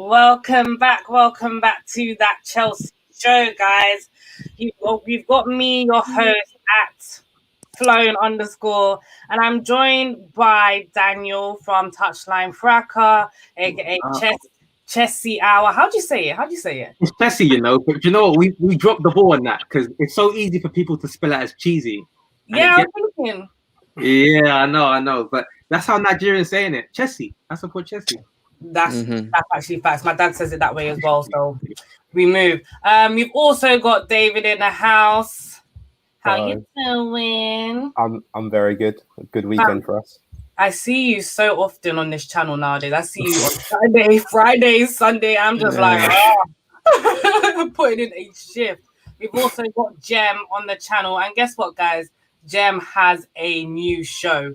Welcome back to that Chelsea show, guys. We've got me, your host, at Flown_, and I'm joined by Daniel from Touchline Fracas, aka Chessy Hour. How'd you say it? It's Chessy, but you know what? We dropped the ball on that because it's so easy for people to spell it as cheesy. Yeah, I'm thinking. Yeah, I know, but that's how Nigerians saying it. Chessy. That's what Chessy. That's actually facts. My dad says it that way as well, so we move. We've also got David in the house. How you doing? I'm very good. A good weekend for us. I see you so often on this channel nowadays. I see you on Saturday, Friday, Sunday. I'm just putting in a shift. We've also got Jem on the channel, and guess what, guys? Jem has a new show.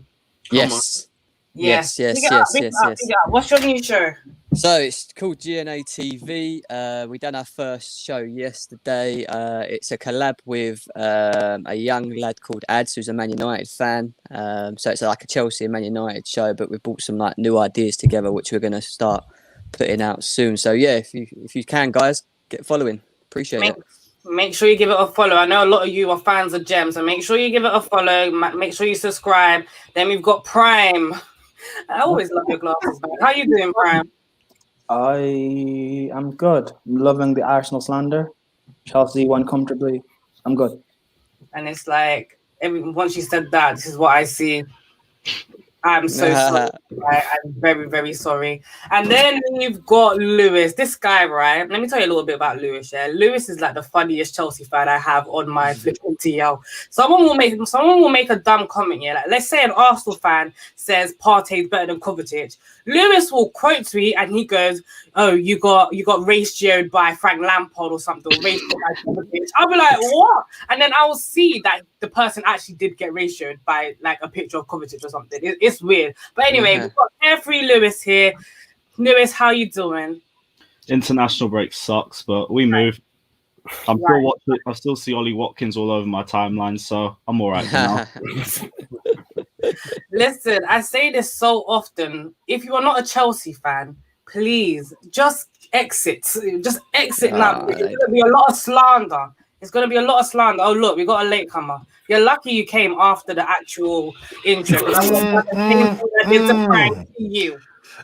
Yes. Yes. What's your new show? So it's called GNA TV. We done our first show yesterday. It's a collab with a young lad called Ads, who's a Man United fan. So it's like a Chelsea and Man United show, but we've brought some like new ideas together, which we're going to start putting out soon. So yeah, if you can, guys, get following. Appreciate it. Make sure you give it a follow. I know a lot of you are fans of Jem, so make sure you give it a follow. Make sure you subscribe. Then we've got Prime. I always love your glasses, man. How you doing, Prime? I am good. I'm loving the Arsenal slander. Chelsea won comfortably. I'm good. And it's like, once you said that, this is what I see. I'm so sorry. I'm very, very sorry. And then you've got Lewis. This guy, right? Let me tell you a little bit about Lewis. Yeah, Lewis is like the funniest Chelsea fan I have on my flipping TL. Someone will make a dumb comment. Yeah, like let's say an Arsenal fan says Partey's better than Kovacic. Lewis will quote tweet and he goes, "Oh, you got ratioed by Frank Lampard or something. Ratioed by Kovacic." I'll be like, "What?" And then I will see that the person actually did get ratioed by like a picture of Kovacic or something. It's weird. But anyway, we've got Carefree Lewis here. Lewis, how you doing? International break sucks, but we move. I still see Ollie Watkins all over my timeline, so I'm all right now. Listen, I say this so often. If you are not a Chelsea fan, please just exit. Just exit now. It's going to be a lot of slander. Oh, look, we got a latecomer. You're lucky you came after the actual intro. It's a prank to you.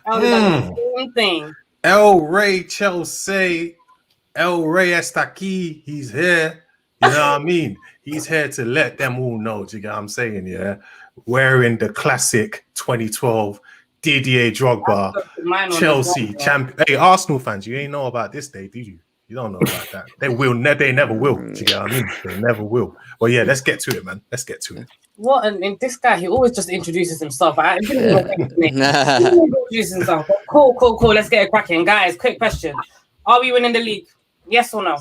I was like the same thing. El Rey Chelsea. El Rey está aquí. He's here. You know what I mean? He's here to let them all know. Do you get what I'm saying? Yeah. Wearing the classic 2012 Didier Drogba Chelsea champion. Hey, Arsenal fans, you ain't know about this day, do you? You don't know about that. They never will. Do you get what I mean? They never will. Well, yeah, let's get to it, man. Let's get to it. What? And this guy, he always just introduces himself. He introduces himself. Cool. Let's get it cracking. Guys, quick question. Are we winning the league? Yes or no?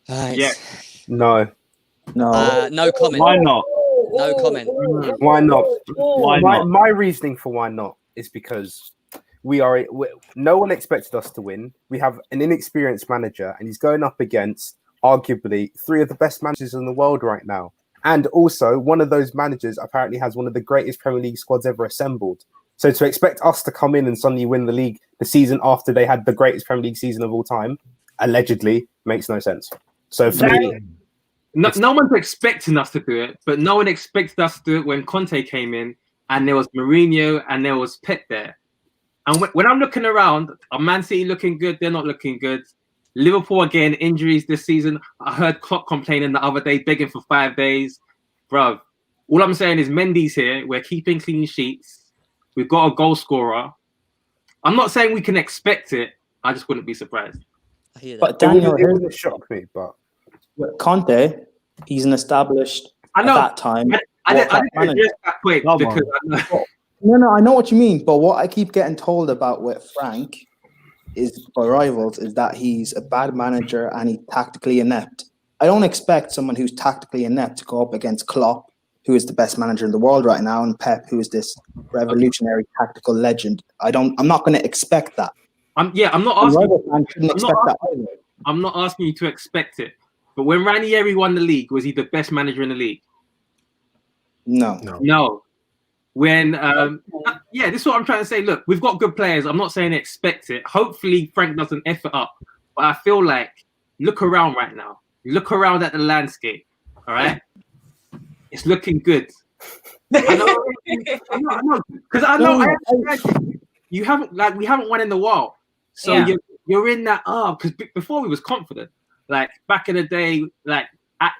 Yeah. No. No comment. Why not? No comment. Why not? Why not? My reasoning for why not is because no one expected us to win. We have an inexperienced manager, and he's going up against arguably three of the best managers in the world right now. And also, one of those managers apparently has one of the greatest Premier League squads ever assembled. So to expect us to come in and suddenly win the league the season after they had the greatest Premier League season of all time, allegedly, makes no sense. So for me... No one's expecting us to do it, but no one expected us to do it when Conte came in and there was Mourinho and there was Pep there. And when I'm looking around, are Man City looking good? They're not looking good. Liverpool are getting injuries this season. I heard Klopp complaining the other day, begging for 5 days. Bruv, all I'm saying is Mendy's here. We're keeping clean sheets. We've got a goal scorer. I'm not saying we can expect it. I just wouldn't be surprised. I hear that. But Daniel, it wouldn't shock me, but... Conte, he's an established I know. at that time. I didn't address that point because No, I know what you mean. But what I keep getting told about with Frank is by rivals is that he's a bad manager and he's tactically inept. I don't expect someone who's tactically inept to go up against Klopp, who is the best manager in the world right now, and Pep, who is this revolutionary tactical legend. I'm not going to expect that. I'm not asking you to expect it. But when Ranieri won the league, was he the best manager in the league? No. No. When this is what I'm trying to say. Look, we've got good players. I'm not saying expect it. Hopefully Frank doesn't F it up. But I feel like look around right now. Look around at the landscape. All right, it's looking good. I know, because I know you haven't we haven't won in a while. So you're in that because before we was confident. Like back in the day,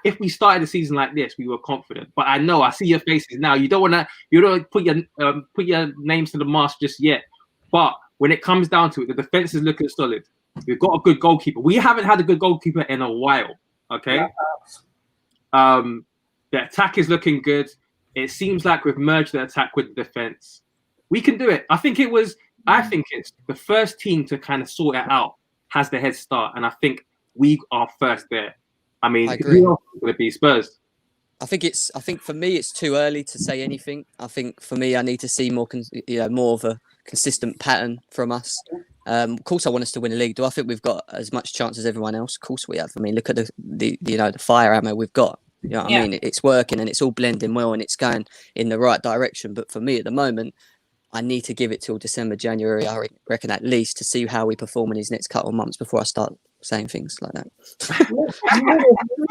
if we started the season like this, we were confident. But I see your faces now. You don't put your names to the mast just yet. But when it comes down to it, the defense is looking solid. We've got a good goalkeeper. We haven't had a good goalkeeper in a while. Okay. The attack is looking good. It seems like we've merged the attack with the defense. We can do it. I think it's the first team to kind of sort it out has the head start, and I think we are first there. I mean, who else is going to be Spurs? I think for me, it's too early to say anything. I think for me, I need to see more of a consistent pattern from us. Of course, I want us to win the league. Do I think we've got as much chance as everyone else? Of course we have. I mean, look at the fire ammo we've got. You know what I mean? It's working and it's all blending well and it's going in the right direction. But for me at the moment, I need to give it till December, January, I reckon at least, to see how we perform in these next couple of months before I start saying things like that.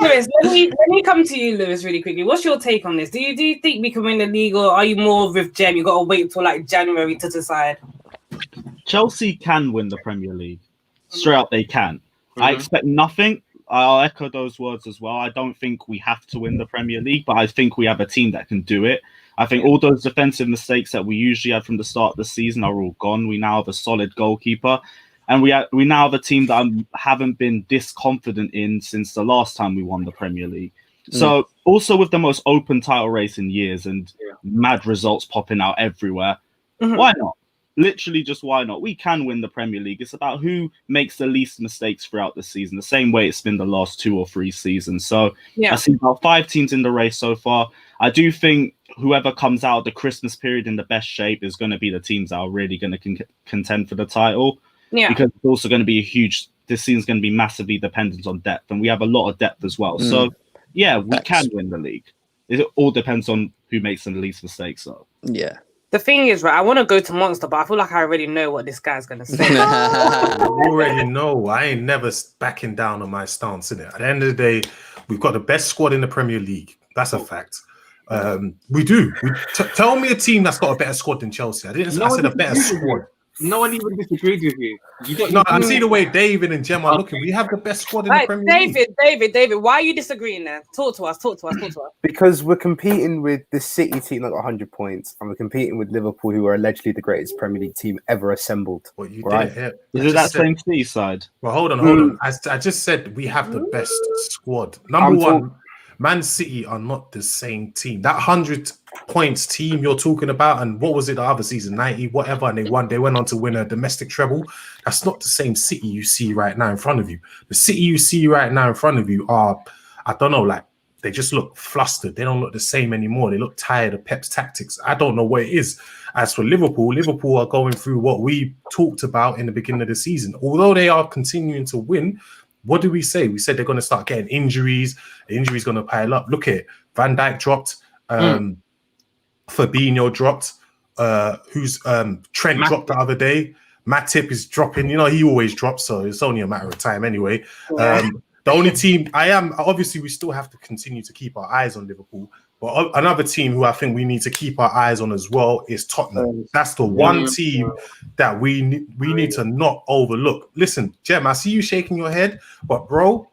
Lewis, let me come to you, Lewis, really quickly. What's your take on this? Do you think we can win the league, or are you more with Jem? You got to wait till like January to decide. Chelsea can win the Premier League. Straight up, they can. Mm-hmm. I expect nothing. I'll echo those words as well. I don't think we have to win the Premier League, but I think we have a team that can do it. I think all those defensive mistakes that we usually had from the start of the season are all gone. We now have a solid goalkeeper, and we now have a team that I haven't been this confident in since the last time we won the Premier League. So also with the most open title race in years and mad results popping out everywhere, why not? Literally just why not? We can win the Premier League. It's about who makes the least mistakes throughout the season, the same way it's been the last 2 or 3 seasons. So I see about 5 teams in the race so far. I do think whoever comes out of the Christmas period in the best shape is going to be the teams that are really going to contend for the title. Yeah. Because it's also going to be this season's going to be massively dependent on depth, and we have a lot of depth as well. So we can win the league. It all depends on who makes the least mistakes. So the thing is, right, I want to go to Monster, but I feel like I already know what this guy's going to say. I already know. I ain't never backing down on my stance, innit? At the end of the day, we've got the best squad in the Premier League. That's a fact. We do. Tell me a team that's got a better squad than Chelsea. I said a better squad. No one even disagrees with you. I see the way David and Jem are looking. We have the best squad in the Premier League. David, why are you disagreeing there? Talk to us. Because we're competing with the City team that got 100 points, and we're competing with Liverpool, who are allegedly the greatest Premier League team ever assembled. Well, you right? did it. Is it that same City side? Well, hold on. I just said we have the best squad. Number one, Man City are not the same team. That 100 points team you're talking about, and what was it the other season, 90, whatever, and they won. They went on to win a domestic treble. That's not the same City you see right now in front of you. The City you see right now in front of you are, I don't know, like they just look flustered. They don't look the same anymore. They look tired of Pep's tactics. I don't know what it is. As for Liverpool are going through what we talked about in the beginning of the season. Although they are continuing to win, what did we say? We said they're going to start getting injuries. The injuries going to pile up. Look at it. Van Dijk dropped. Fabinho dropped. Trent dropped the other day. Matip is dropping. You know, he always drops, so it's only a matter of time anyway. The only team obviously we still have to continue to keep our eyes on Liverpool. But another team who I think we need to keep our eyes on as well is Tottenham. That's the one team that we need to not overlook. Listen, Jem, I see you shaking your head, but bro,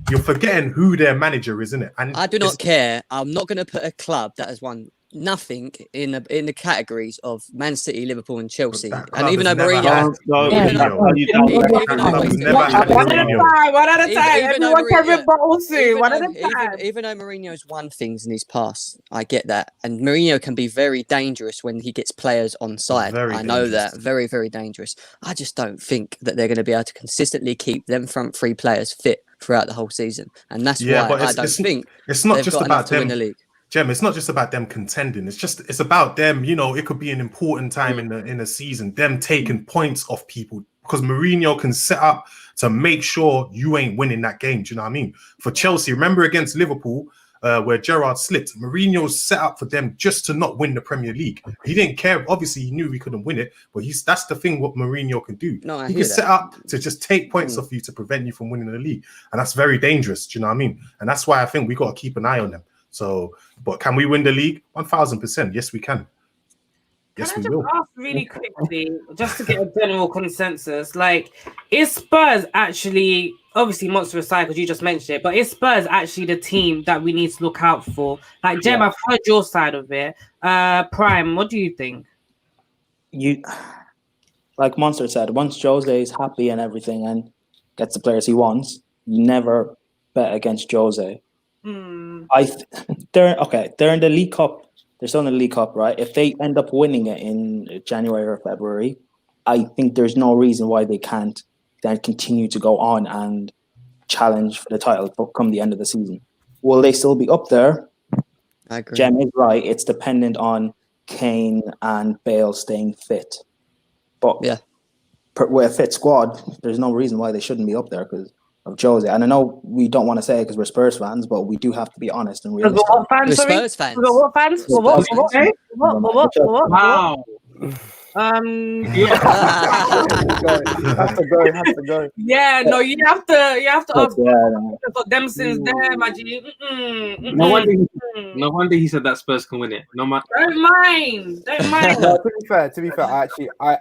you're forgetting who their manager is, isn't it? And I do not care. I'm not going to put a club that has won nothing in the categories of Man City, Liverpool, and Chelsea. And even though Mourinho, one at a time. Everyone can rebuttal soon. One at a time. Even though Mourinho's won things in his past, I get that. And Mourinho can be very dangerous when he gets players on side. I know that. Very, very dangerous. I just don't think that they're going to be able to consistently keep them front 3 players fit throughout the whole season. And that's why I don't think it's not just about them. Win the league. Jem, it's not just about them contending. It's about them. You know, it could be an important time in the season. Them taking points off people because Mourinho can set up to make sure you ain't winning that game. Do you know what I mean? For Chelsea, remember against Liverpool, where Gerrard slipped. Mourinho set up for them just to not win the Premier League. He didn't care. Obviously, he knew we couldn't win it, but that's the thing what Mourinho can do. No, I he hear can set up to just take points off you to prevent you from winning the league, and that's very dangerous. Do you know what I mean? And that's why I think we got to keep an eye on them. So, but can we win the league? 1,000%. Yes, we can. Yes, Can I we just will. ask really quickly, just to get a general consensus, like, is Spurs actually, obviously Monster Recycles, you just mentioned it, but is Spurs actually the team that we need to look out for? Like, Jem, I've heard your side of it. Prime, what do you think? Like Monster said, once Jose is happy and everything and gets the players he wants, you never bet against Jose. They're in the League Cup. They're still in the League Cup, right? If they end up winning it in January or February, I think there's no reason why they can't then continue to go on and challenge for the title come the end of the season. Will they still be up there? I agree. Jem is right. It's dependent on Kane and Bale staying fit. But with a fit squad, there's no reason why they shouldn't be up there because of Jose. And I know we don't want to say it because we're Spurs fans, but we do have to be honest and realistic. We're Spurs fans. What fans? What? Wow. Have to go. Yeah, no, you have to ask them since there, Maggie. No wonder he said that Spurs can win it. Don't mind. No, to be fair,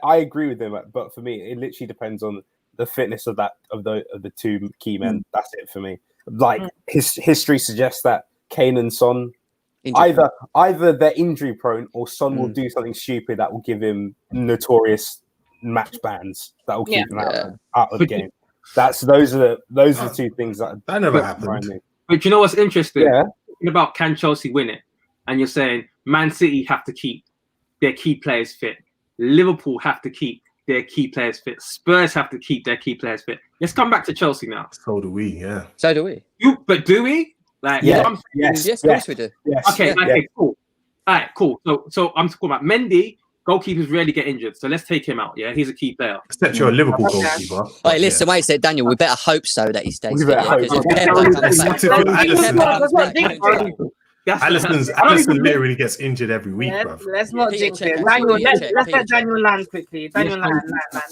I agree with him, but for me, it literally depends on the fitness of the two key men. That's it for me. Like history suggests that Kane and Son either they're injury prone or Son will do something stupid that will give him notorious match bans that will keep him out of the game. Those are the two things that never happened. But you know what's interesting? Yeah. Talking about can Chelsea win it, and you're saying Man City have to keep their key players fit. Liverpool have to keep their key players fit. Spurs have to keep their key players fit. Let's come back to Chelsea now. So do we, yeah. So do we. But do we? Like, yes, of course we do. Yes. Okay, cool. All right, cool. So I'm talking about Mendy. Goalkeepers rarely get injured, so let's take him out. Yeah, he's a key player. Except you're a Liverpool goalkeeper. Wait, listen, wait a sec, Daniel. We better hope so that he stays. We better hope. Alisson literally gets injured every week, bro. Let's not jinx it. Daniel, let's let Daniel land quickly. Daniel land. But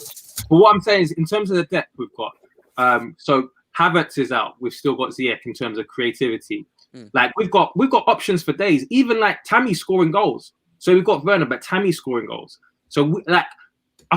what I'm saying is, in terms of the depth we've got, so Havertz is out. We've still got Ziyech in terms of creativity. Like we've got options for days. Even like Tammy scoring goals. So we've got Werner, but Tammy's scoring goals. So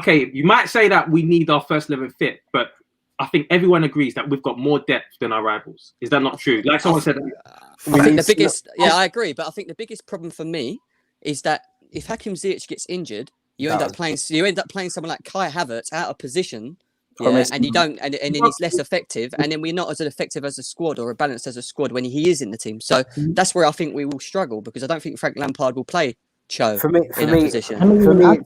you might say that we need our first 11 fit, but I think everyone agrees that we've got more depth than our rivals. Is that not true? Like someone said, I think the biggest. Yeah, I agree. But I think the biggest problem for me is that if Hakim Ziyech gets injured, you end up playing someone like Kai Havertz out of position. Yeah, and you don't, and then he's less effective, and then we're not as effective as a squad or balanced as a squad when he is in the team. So that's where I think we will struggle because I don't think Frank Lampard will play Cho in that position. For me,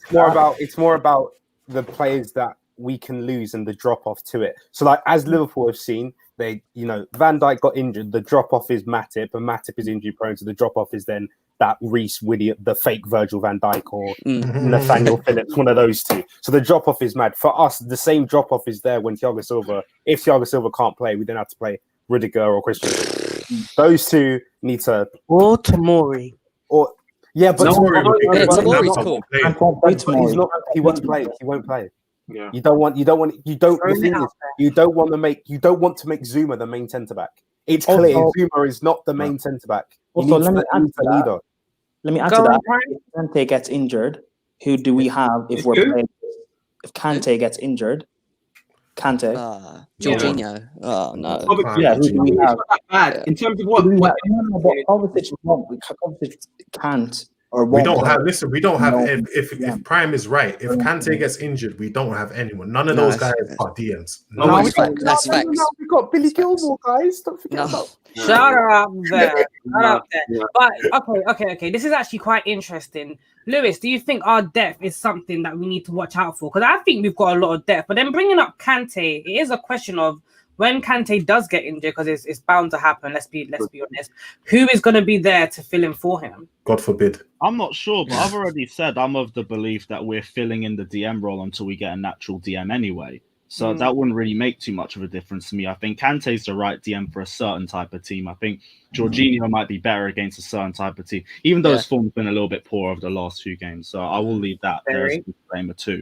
it's more about the players that we can lose and the drop off to it. So, like as Liverpool have seen, Van Dijk got injured. The drop off is Matip, and Matip is injury prone. So the drop off is then that Reece Williams, the fake Virgil van Dijk, or Nathaniel Phillips, one of those two. So the drop off is mad. For us, the same drop off is there when Thiago Silva. If Thiago Silva can't play, we then have to play Rudiger or Christian. Those two need to or Tomori. Or but Tomori's cool. He's not. He wants to play. He won't play. Yeah. You don't want to make Zuma the main centre back. It's clear Zuma is not the main centre back. Also, let me add to that. If Kante gets injured, who do we have if we're playing? If Kante gets injured, Kante. Jorginho. Oh no. Who do we have? Bad. In terms of what Kovacic can't. We don't have. Listen, we don't have. If Prime is right, if Kante gets injured, we don't have anyone. None of those guys are DMs. That's facts. We've got Billy Gilmore, guys. Don't forget about. Shut up there. But okay. This is actually quite interesting. Lewis, do you think our depth is something that we need to watch out for? Because I think we've got a lot of depth. But then bringing up Kante, it is a question of when Kante does get injured, because it's bound to happen. Let's be honest. Who is going to be there to fill in for him? God forbid. I'm not sure, but I've already said I'm of the belief that we're filling in the DM role until we get a natural DM anyway. So that wouldn't really make too much of a difference to me. I think Kante's the right DM for a certain type of team. I think Jorginho might be better against a certain type of team, even though his form's been a little bit poor over the last few games. So I will leave that there as a disclaimer too.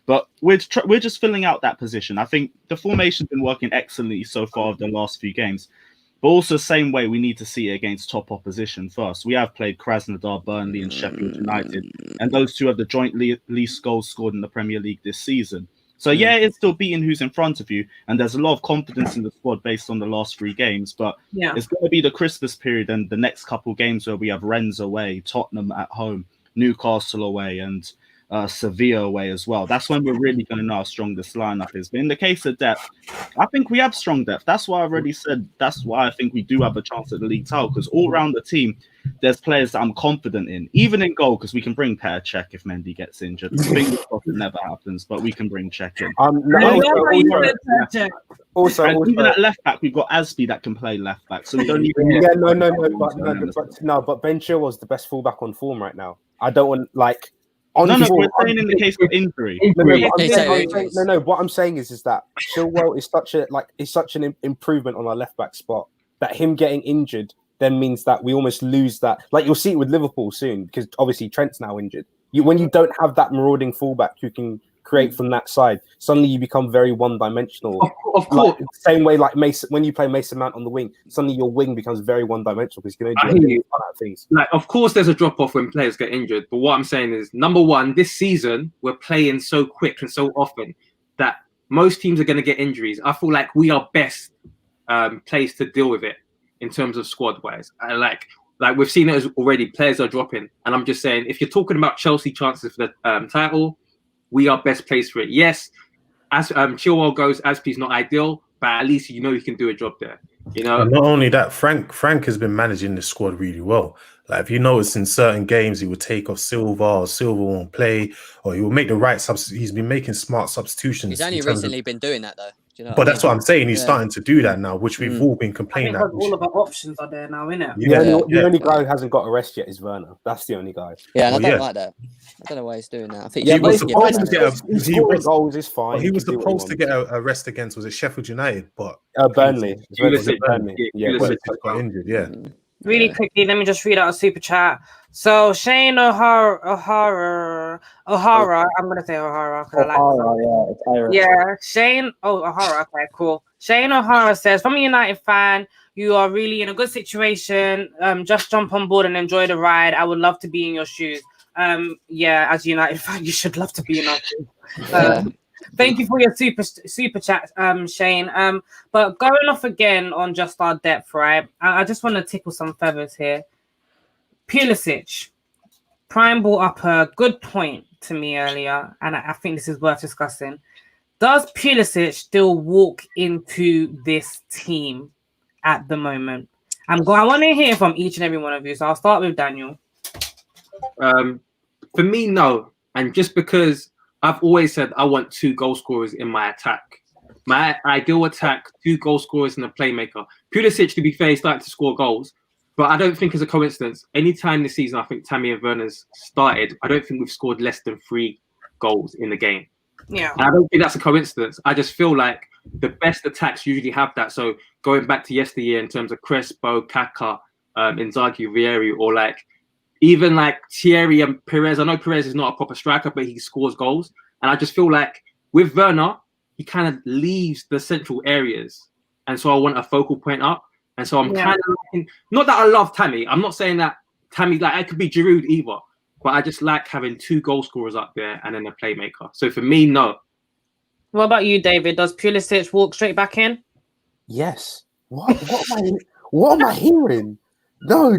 But we're just filling out that position. I think the formation's been working excellently so far of the last few games. But also the same way we need to see it against top opposition first. We have played Krasnodar, Burnley and Sheffield United. And those two have the joint least goals scored in the Premier League this season. So yeah, it's still beating who's in front of you. And there's a lot of confidence in the squad based on the last 3 games. But it's going to be the Christmas period and the next couple games where we have Rennes away, Tottenham at home, Newcastle away and Sevilla away as well. That's when we're really going to know how strong this lineup is. But in the case of depth, I think we have strong depth. That's why I already said that's why I think we do have a chance at the league title, because all around the team, there's players that I'm confident in, even in goal, because we can bring Petr if Mendy gets injured. Fingers crossed it never happens, but we can bring Cech in. Also, even at left back, we've got Aspi that can play left back, so we don't even. But Ben Chilwell's the best fullback on form right now. I don't want we're saying in the case of injury. What I'm saying is that Chilwell is such an improvement on our left back spot that him getting injured then means that we almost lose that. Like you'll see it with Liverpool soon, because obviously Trent's now injured. When you don't have that marauding fullback who can create from that side, suddenly you become very one-dimensional. Of course. Same way like Mason, when you play Mason Mount on the wing, suddenly your wing becomes very one-dimensional because you can only do things. Of course, there's a drop-off when players get injured. But what I'm saying is, number one, this season, we're playing so quick and so often that most teams are going to get injuries. I feel like we are best placed to deal with it in terms of squad-wise. Like we've seen it already, players are dropping. And I'm just saying, if you're talking about Chelsea chances for the title, we are best placed for it. Yes, as Chilwell goes, Aspi's not ideal, but at least you can do a job there. And not only that, Frank has been managing the squad really well. Like if you notice in certain games, he would take off Silva, or Silva won't play, or he will make the right substitution. He's been making smart substitutions. He's only recently been doing that though. But that's what I'm saying. He's starting to do that now, which we've all been complaining about. All of our options are there now, innit? The only guy who hasn't got a rest yet is Werner. That's the only guy. Yeah, and I don't like that. I don't know why he's doing that. I think he was supposed to get goals is fine. He was supposed to get a rest against, was it Sheffield United? But Burnley. Pulisic got injured, Really quickly, let me just read out a super chat. So Shane O'Hara, I'm gonna say O'Hara because I like it's Irish. Yeah, Shane O'Hara. Okay, cool. Shane O'Hara says, from a United fan, you are really in a good situation. Just jump on board and enjoy the ride. I would love to be in your shoes. As a United fan, you should love to be in our shoes. Thank you for your super chat, Shane. But going off again on just our depth, right? I just want to tickle some feathers here. Pulisic. Prime brought up a good point to me earlier, and I think this is worth discussing. Does Pulisic still walk into this team at the moment? I want to hear from each and every one of you, so I'll start with Daniel. For me, no. And just because I've always said I want 2 goal scorers in my attack. My ideal attack, 2 goal scorers and a playmaker. Pulisic, to be fair, is starting to score goals, but I don't think it's a coincidence. Anytime this season, I think Tammy and Werner's started, I don't think we've scored less than 3 goals in the game. Yeah. And I don't think that's a coincidence. I just feel like the best attacks usually have that. So going back to yesteryear in terms of Crespo, Kaka, Inzaghi, Vieri, or even Thierry and Perez. I know Perez is not a proper striker, but he scores goals. And I just feel like with Werner, he kind of leaves the central areas. And so I want a focal point up. And so I'm kind of not that I love Tammy. I'm not saying that Tammy, it could be Giroud either. But I just like having 2 goal scorers up there and then a playmaker. So for me, no. What about you, David? Does Pulisic walk straight back in? Yes. What am I hearing? No.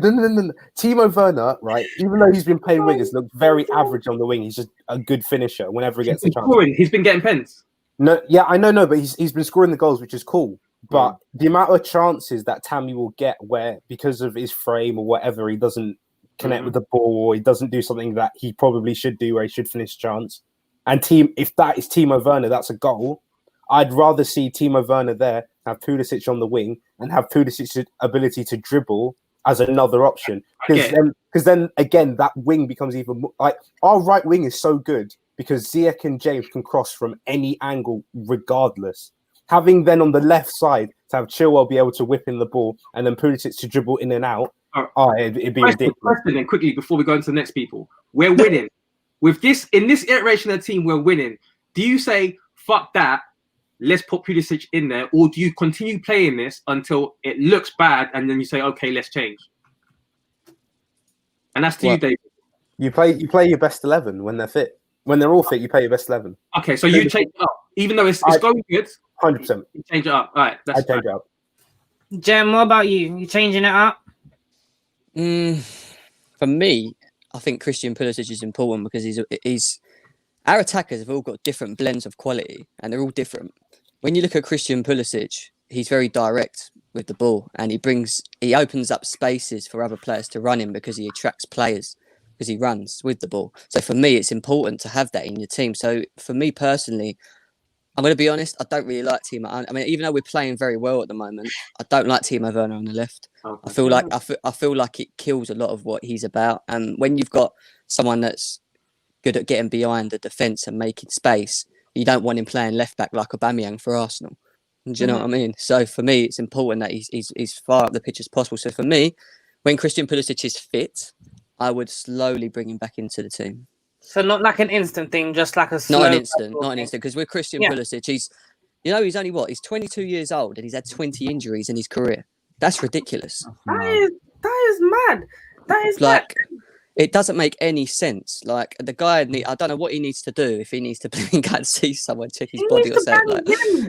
Timo Werner, right? Even though he's been playing wingers, looked very average on the wing. He's just a good finisher whenever he gets the chance. He's been getting pens. No, yeah, I know, but he's been scoring the goals, which is cool. But the amount of chances that Tammy will get where, because of his frame or whatever, he doesn't connect with the ball, or he doesn't do something that he probably should do, where he should finish chance. And if that is Timo Werner, that's a goal. I'd rather see Timo Werner there, have Pulisic on the wing, and have Pulisic's ability to dribble as another option. Because then again, that wing becomes even more our right wing is so good because Ziyech and James can cross from any angle regardless. Having then on the left side to have Chilwell be able to whip in the ball and then Pulisic to dribble in and out, it'd be ridiculous. Question then, quickly, before we go into the next people. We're winning. With this, in this iteration of the team, we're winning. Do you say, fuck that, let's put Pulisic in there, or do you continue playing this until it looks bad and then you say, okay, let's change? And that's to you, David. You play your best 11 when they're fit. When they're all fit, you play your best 11. Okay, so you change it up. Even though it's going good, 100%. You change it up. All right, I change it up. Jem, what about you? You changing it up? For me, I think Christian Pulisic is important because he's our attackers have all got different blends of quality and they're all different. When you look at Christian Pulisic, he's very direct with the ball and he opens up spaces for other players to run in because he attracts players because he runs with the ball. So for me, it's important to have that in your team. So for me personally, I'm going to be honest, I don't really like Timo. I mean, even though we're playing very well at the moment, I don't like Timo Werner on the left. Okay. I feel like it kills a lot of what he's about. And when you've got someone that's good at getting behind the defence and making space, you don't want him playing left back like Aubameyang for Arsenal. Do you know what I mean? So for me, it's important that he's far up the pitch as possible. So for me, when Christian Pulisic is fit, I would slowly bring him back into the team. So not like an instant thing, just like a slow... Not an instant. Because with Christian Pulisic, he's only what? He's 22 years old and he's had 20 injuries in his career. That's ridiculous. That is mad. That is like, mad. It doesn't make any sense. Like, the guy, I don't know what he needs to do if he needs to go and see someone, check his body or something. Like,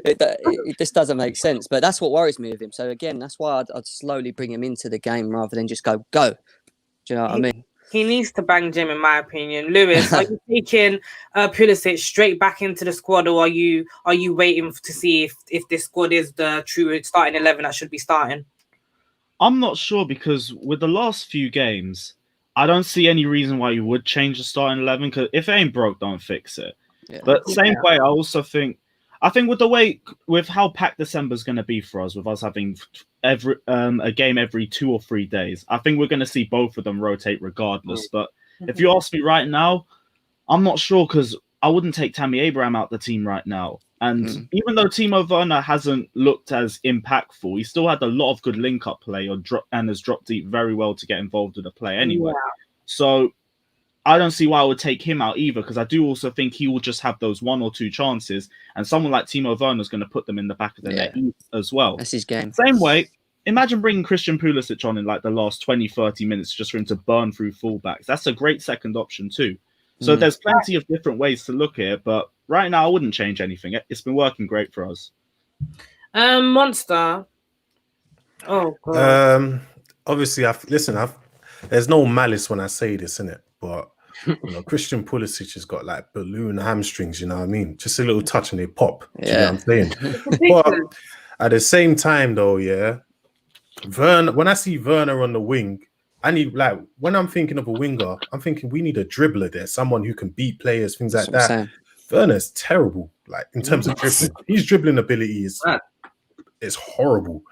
it just doesn't make sense. But that's what worries me with him. So again, that's why I'd slowly bring him into the game rather than just go. Do you know what I mean? He needs to bang Jim, in my opinion. Lewis, are you taking Pulisic straight back into the squad, or are you waiting to see if this squad is the true starting 11 that should be starting? I'm not sure because with the last few games, I don't see any reason why you would change the starting 11. Because if it ain't broke, don't fix it. Yeah. But same way, I also think with how packed December's going to be for us, with us having a game every 2 or 3 days, I think we're going to see both of them rotate regardless. But if you ask me right now, I'm not sure because I wouldn't take Tammy Abraham out the team right now. And even though Timo Werner hasn't looked as impactful, he still had a lot of good link-up play and has dropped deep very well to get involved with the play anyway. Yeah. So I don't see why I would take him out either, because I do also think he will just have those 1 or 2 chances, and someone like Timo Werner is going to put them in the back of the net as well. That's his game. Same way, imagine bringing Christian Pulisic on in like the last 20, 30 minutes just for him to burn through fullbacks. That's a great second option too. So there's plenty of different ways to look at it, but right now I wouldn't change anything. It's been working great for us. Monster. Oh, God. Obviously, there's no malice when I say this, innit? But Christian Pulisic has got like balloon hamstrings, you know what I mean? Just a little touch and they pop. You know what I'm saying? But at the same time, though, Werner, when I see Werner on the wing, I need, like, when I'm thinking of a winger, I'm thinking we need a dribbler there, someone who can beat players, things like that. Werner's terrible, like, in terms of dribbling. His dribbling ability is horrible.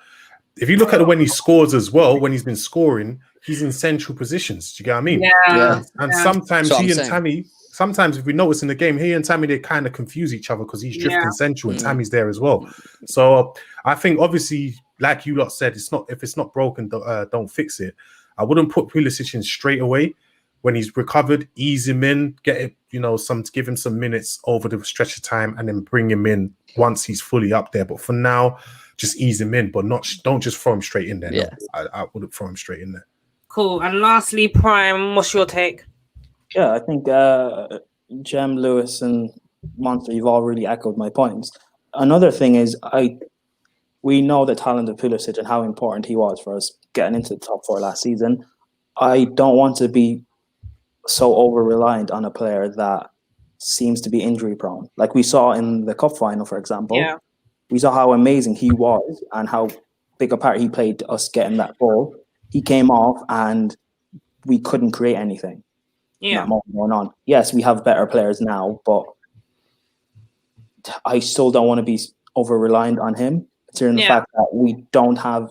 If you look at it when he scores as well, when he's been scoring, he's in central positions. Do you get what I mean? Yeah. And sometimes Tammy, if we notice in the game, he and Tammy, they kind of confuse each other because he's drifting central and Tammy's there as well. So I think, obviously, like you lot said, if it's not broken, don't fix it. I wouldn't put Pulisic in straight away. When he's recovered, ease him in, give him some minutes over the stretch of time, and then bring him in once he's fully up there. But for now, just ease him in, but don't just throw him straight in there. Yeah. No, I wouldn't throw him straight in there. Cool. And lastly, Prime, what's your take? Yeah, I think Jem, Lewis, and Monster, you've all really echoed my points. Another thing is, we know the talent of Pulisic and how important he was for us getting into the top 4 last season. I don't want to be so over-reliant on a player that seems to be injury-prone. Like we saw in the cup final, for example. Yeah. We saw how amazing he was and how big a part he played to us getting that goal. He came off and we couldn't create anything. Yeah. Not more going on. Yes, we have better players now, but I still don't want to be over-reliant on him, considering the fact that we don't have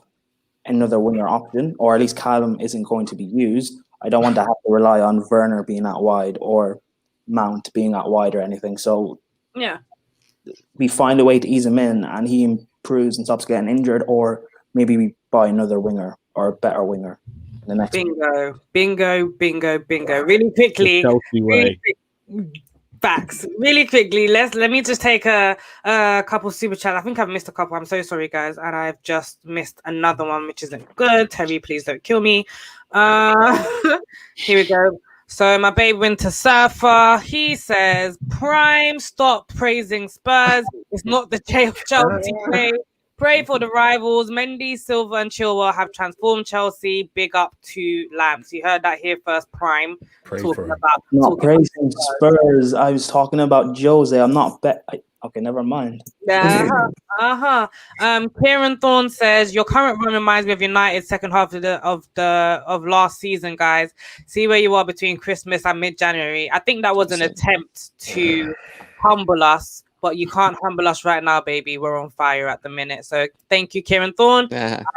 another winger option, or at least Callum isn't going to be used. I don't want to have to rely on Werner being out wide or Mount being out wide or anything. So Yeah. we find a way to ease him in, and he improves and stops getting injured, or maybe we buy another winger or a better winger in the next. Bingo. Really quickly. Chelsea way. Facts. Really quickly. Let me just take a couple super chats. I think I've missed a couple. I'm so sorry, guys, and I've just missed another one, which isn't good. Terry, please don't kill me. Here we go. So my babe Winter Surfer, he says, Prime, stop praising Spurs. It's not the Chelsea way. Pray for the rivals. Mendy, Silva, and Chilwell have transformed Chelsea. Big up to Lamps. You heard that here first, Prime. Not praising Spurs. I was talking about Jose. I'm not okay, never mind. Kieran Thorne says your current run reminds me of United's second half of last season, guys. See where you are between Christmas and mid-January. I think that was an attempt to humble us, but you can't humble us right now, baby. We're on fire at the minute. So thank you, Kieran Thorne.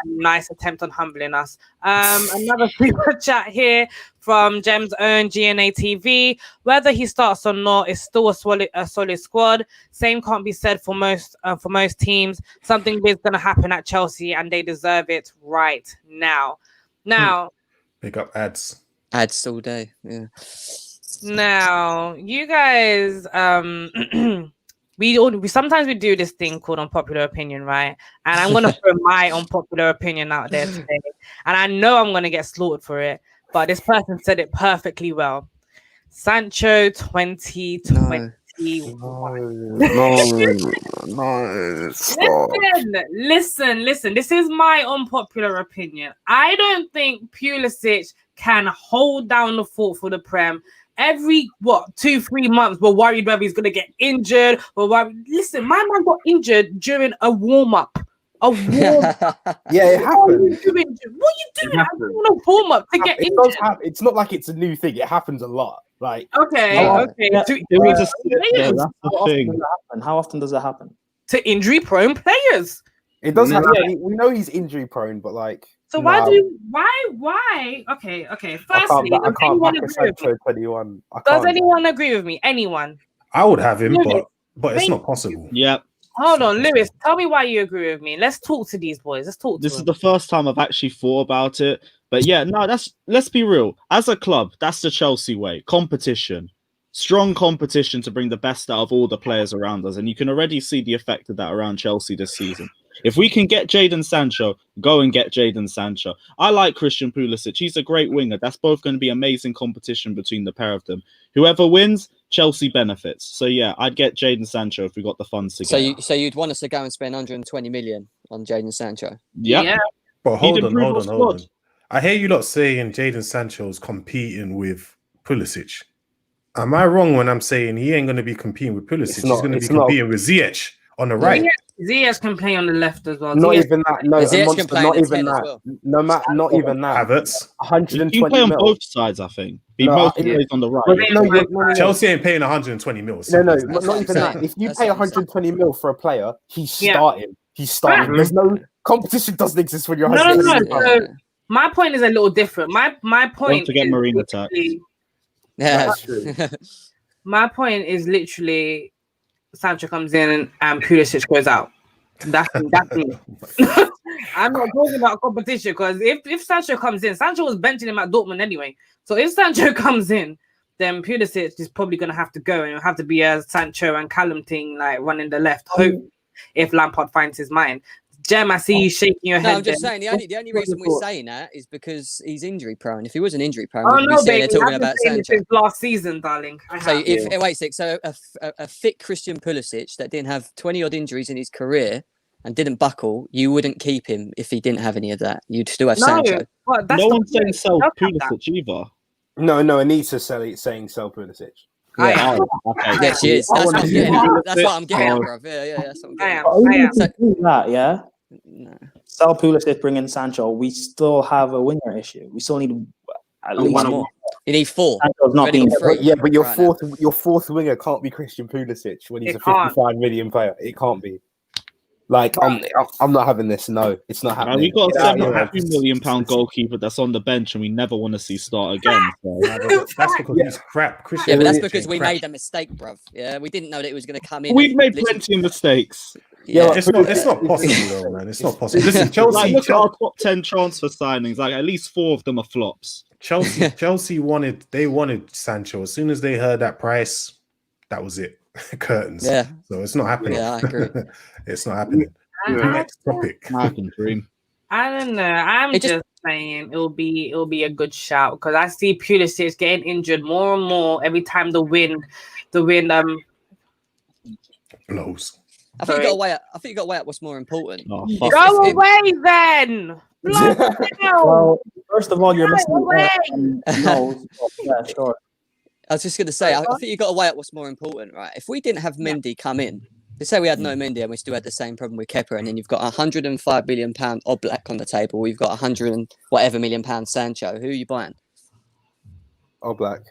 Nice attempt on humbling us. Another super chat here from Jem's own GNA TV. Whether he starts or not, it's still a solid squad. Same can't be said for most teams. Something big's going to happen at Chelsea, and they deserve it right now. Now, pick up ads all day. Yeah. Now, you guys, we sometimes we do this thing called unpopular opinion, right? And I'm gonna throw my unpopular opinion out there today, and I know I'm gonna get slaughtered for it, but this person said it perfectly well. Sancho 2020. No, stop. Listen. This is my unpopular opinion. I don't think Pulisic can hold down the fort for the Prem. Every 2-3 months, we're worried whether he's gonna get injured. Listen, my man got injured during a warm-up. Yeah, it happened. What are you doing? I'm doing a warm-up to get injured. It's not like it's a new thing. It happens a lot. Like okay. How often does it happen? To injury-prone players. It does happen. We know he's injury-prone, but like. So why? Okay. Firstly, I can't back a Sancho 21. Does anyone agree with me? Anyone? I would have him, but it's not possible. Yep. Hold on, Lewis. Tell me why you agree with me. Let's talk to these boys. This is the first time I've actually thought about it. But yeah, no, let's be real. As a club, that's the Chelsea way. Competition. Strong competition to bring the best out of all the players around us. And you can already see the effect of that around Chelsea this season. If we can get Jadon Sancho, go and get Jadon Sancho. I like Christian Pulisic. He's a great winger. That's both going to be amazing competition between the pair of them. Whoever wins, Chelsea benefits. So yeah, I'd get Jadon Sancho if we got the funds to get. So you'd want us to go and spend 120 million on Jadon Sancho? Yeah. But hold on. I hear you lot saying Jadon Sancho's competing with Pulisic. Am I wrong when I'm saying he ain't going to be competing with Pulisic? He's going to be competing with Ziyech on the right. Ziyech can play on the left as well. Not even that. No, Ziyech can play not even that. Well. No, not even that. Havertz. 120 You play on mil. both sides, I think. He mostly plays on the right. No. Chelsea ain't paying 120 mil. No, not even that. If you pay 120 mil for a player, he's starting. He's starting. There's no competition. Doesn't exist when you're 120 mil. So my point is a little different. My point. Don't forget Marine attack. Yeah, that's true. My point is literally Sancho comes in and Pulisic goes out. That's me. I'm not talking about competition because if Sancho comes in, Sancho was benching him at Dortmund anyway. So if Sancho comes in, then Pulisic is probably going to have to go, and it'll have to be a Sancho and Callum thing, like running the left. Hope if Lampard finds his mind. Jem, I see you shaking your head. I'm just saying the only reason we're saying that is because he's injury prone. If he wasn't injury prone, we'd be sitting there talking about Sancho. Since last season, darling. So a fit Christian Pulisic that didn't have 20 odd injuries in his career and didn't buckle, you wouldn't keep him if he didn't have any of that. You'd still have Sancho. No one's saying sell Pulisic either. No, Anita's saying sell Pulisic. Yeah, okay. Yeah, she is. That's what I'm getting at. That's what I'm getting at, bro. Yeah, that's what I'm getting at. No. Sell Pulisic, bring in Sancho. We still have a winger issue. We still need at least one more. You need four. Sancho's not being but your fourth winger can't be Christian Pulisic when he's a 55 million player. It can't be. Like, I'm not having this. No, it's not happening. We got a Get out of here. £7 million goalkeeper that's on the bench, and we never want to see start again. So. That's because he's crap. Yeah, but that's Pulisic because we crap. made a mistake, bruv. Yeah, we didn't know that it was going to come in. We've and made literally- plenty of mistakes. Yeah, It's not possible though, man. It's not possible. Listen, Chelsea, Look at our top 10 transfer signings. Like at least 4 of them are flops. Chelsea wanted Sancho. As soon as they heard that price, that was it. Curtains. Yeah. So it's not happening. Yeah, I agree. It's not happening. Next topic. American dream. I don't know. I'm just saying it'll be a good shout because I see Pulisic getting injured more and more every time the wind blows. I think you got to weigh up what's more important. Oh, Go away then. Well, first of all, you're missing. No, yeah, sure. I was just going to say, I think you got to weigh up what's more important, right? If we didn't have Mendy come in, let's say we had no Mendy and we still had the same problem with Kepa, and then you've got £105 million Oblak on the table, we've got 100 and whatever million pounds Sancho. Who are you buying? Oblak.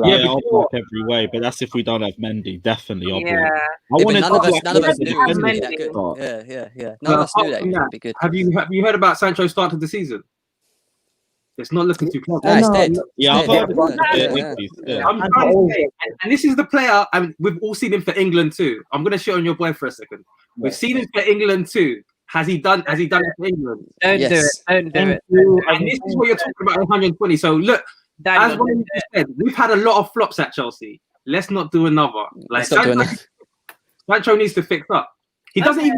Yeah, I'll block every way, but that's if we don't have Mendy. Definitely, I'll Yeah. block. None of us knew it was Mendy. going to be that good. Yeah. None of us knew that it was going to be good. Have you heard about Sancho's start of the season? It's not looking too close. No, it's dead. Yeah, I've heard I'm trying to say, and this is the player, and we've all seen him for England too. I'm going to shit on your boy for a second. We've seen him for England too. Has he done it for England? Don't do it. Don't do it. And this is what you're talking about 120. So look, as Ryan said, we've had a lot of flops at Chelsea. Let's not do another. Like Sancho needs to fix up. He doesn't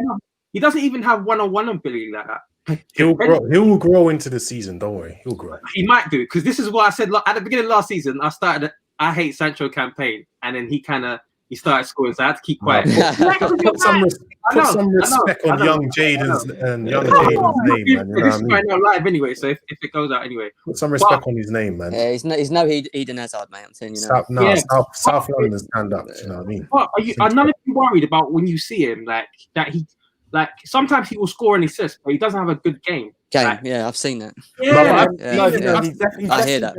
even have one-on-one ability like that. He'll grow into the season. Don't worry, he'll grow. He might do, because this is what I said at the beginning of last season. I started I hate Sancho campaign, and then he started scoring, so I had to keep quiet. Put some respect on young Jaden's name, man. You know what I mean? Right now live anyway, so if it goes out anyway. Put some respect on his name, man. Yeah, he's no Eden Hazard, mate. I'm telling you now. South London stand up. You know what I mean? But are none of you worried about when you see him like sometimes he will score an assist, but he doesn't have a good game. Yeah, I've seen that. I hear that.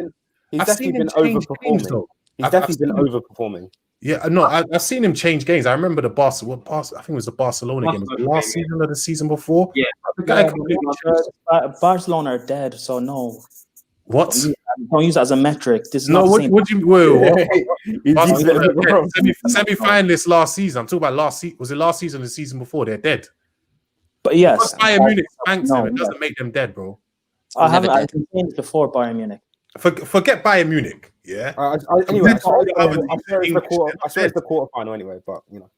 He's definitely been overperforming. He's definitely been overperforming. Yeah, no, I've seen him change games. I remember I think it was the Barcelona game. Was it last season or the season before? Yeah. The guy completely changed. Barcelona are dead, so no. What? Don't use it as a metric. This is no. not What do you? Semi-finalists last season. I'm talking about last season. Was it last season or the season before? They're dead. But yes, Bayern Munich spanked them. It doesn't make them dead, bro. I've been saying this before Bayern Munich. Forget Bayern Munich. Yeah. Anyway, I swear it's the quarterfinal anyway, but you know.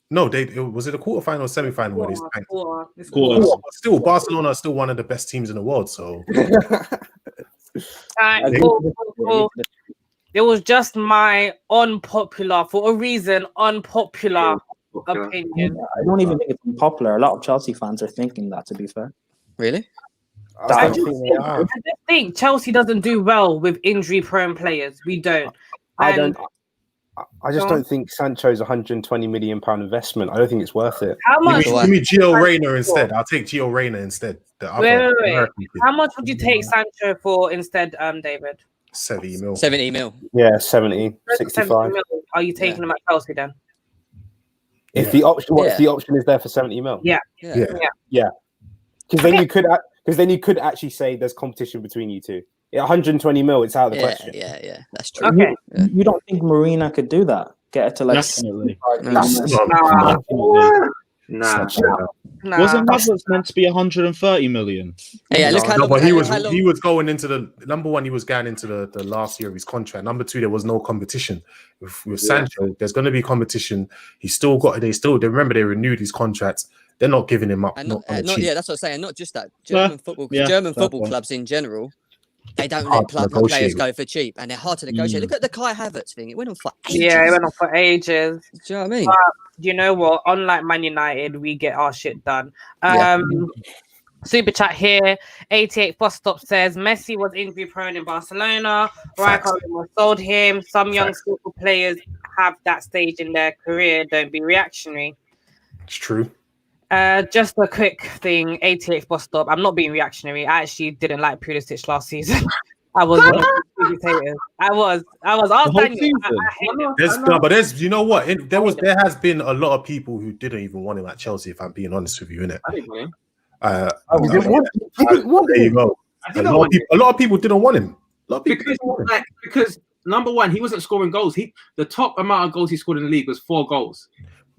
No, was it a quarterfinal or semi-final where they spanked? Quarter. Still, Barcelona are still one of the best teams in the world. So. Cool. It was just my unpopular opinion. I don't even think it's unpopular. A lot of Chelsea fans are thinking that, to be fair. Really? I just think Chelsea doesn't do well with injury-prone players. We don't. I just don't think Sancho's £120 million investment. I don't think it's worth it. How much? Give me Gio Reyna instead. I'll take Gio Reyna instead. Wait. How much would you take Sancho for instead, David? 70 mil. 70 mil. Yeah, 70, 65. Are you taking them at Chelsea then? If the option is there for 70 mil. Yeah. Because then you could actually say there's competition between you two. 120 mil, it's out of the question. Yeah, that's true. Okay. You don't think Marina could do that? Get it to like Definitely. Nah. Wasn't Havertz meant to be 130 million? Yeah, look how long. But he was going into the number one. He was going into the last year of his contract. Number two, there was no competition with Sancho. There's going to be competition. They remember they renewed his contract. They're not giving him up. That's what I'm saying. Not just that. German football clubs in general, they don't let players go for cheap, and they're hard to negotiate. Look at the Kai Havertz thing; it went on for ages. Yeah, it went on for ages. Do you know what I mean? But you know what? Unlike Man United, we get our shit done. Super chat here. 88 bus stop says Messi was injury prone in Barcelona. Rijkaard sold him. Some young football players have that stage in their career. Don't be reactionary. It's true. Just a quick thing, 88 bus stop. I'm not being reactionary. I actually didn't like Pulisic last season. I was haters. I was. I'll The whole stand you. season. I hate him. But there's, you know what? There has been a lot of people who didn't even want him at Chelsea. If I'm being honest with you, innit? I didn't want him. There you go. A lot of people didn't want him. A lot of people Because, didn't want him. because number one, he wasn't scoring goals. The top amount of goals he scored in the league was 4 goals.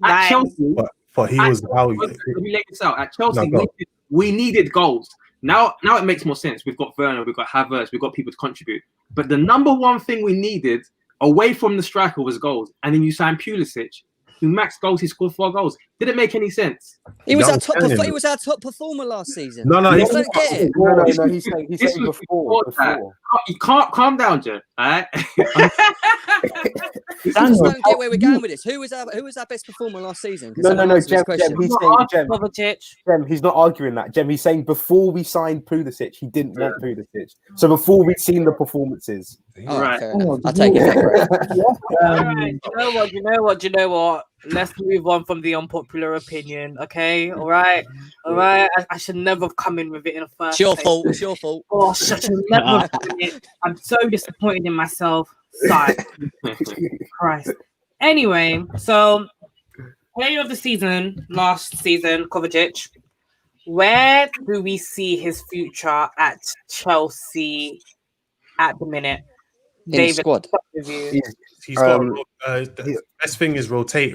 At Right. Chelsea, But he was how. let me lay this out. At Chelsea, No, go on. we needed goals. Now it makes more sense. We've got Werner, we've got Havertz, we've got people to contribute. But the number one thing we needed away from the striker was goals. And then you signed Pulisic, who maxed goals, he scored 4 goals. Didn't make any sense. He was No, our top. I'm telling He you. was our top performer last season. No, You he's don't get it. No, This he's saying before. You can't calm down, Joe. All right? I just don't get where we're going with this. Who was our best performer last season? Can No, someone answer this Jem, question? he's saying, Kovacic. Jem, he's not arguing that. Jem, he's saying before we signed Pulisic, he didn't want Pulisic. So before we'd seen the performances. All right, Right. fair enough. I'll take it. All right. You know what? Let's move on from the unpopular opinion. Okay. All right. I should never have come in with it in the first. It's your place. fault. It's your fault. Oh, I should never have come in. I'm so disappointed in myself. Sorry. Christ. Anyway, so player of the season last season, Kovacic. Where do we see his future at Chelsea at the minute? In the David, squad. start with you. He's got the best thing is rotate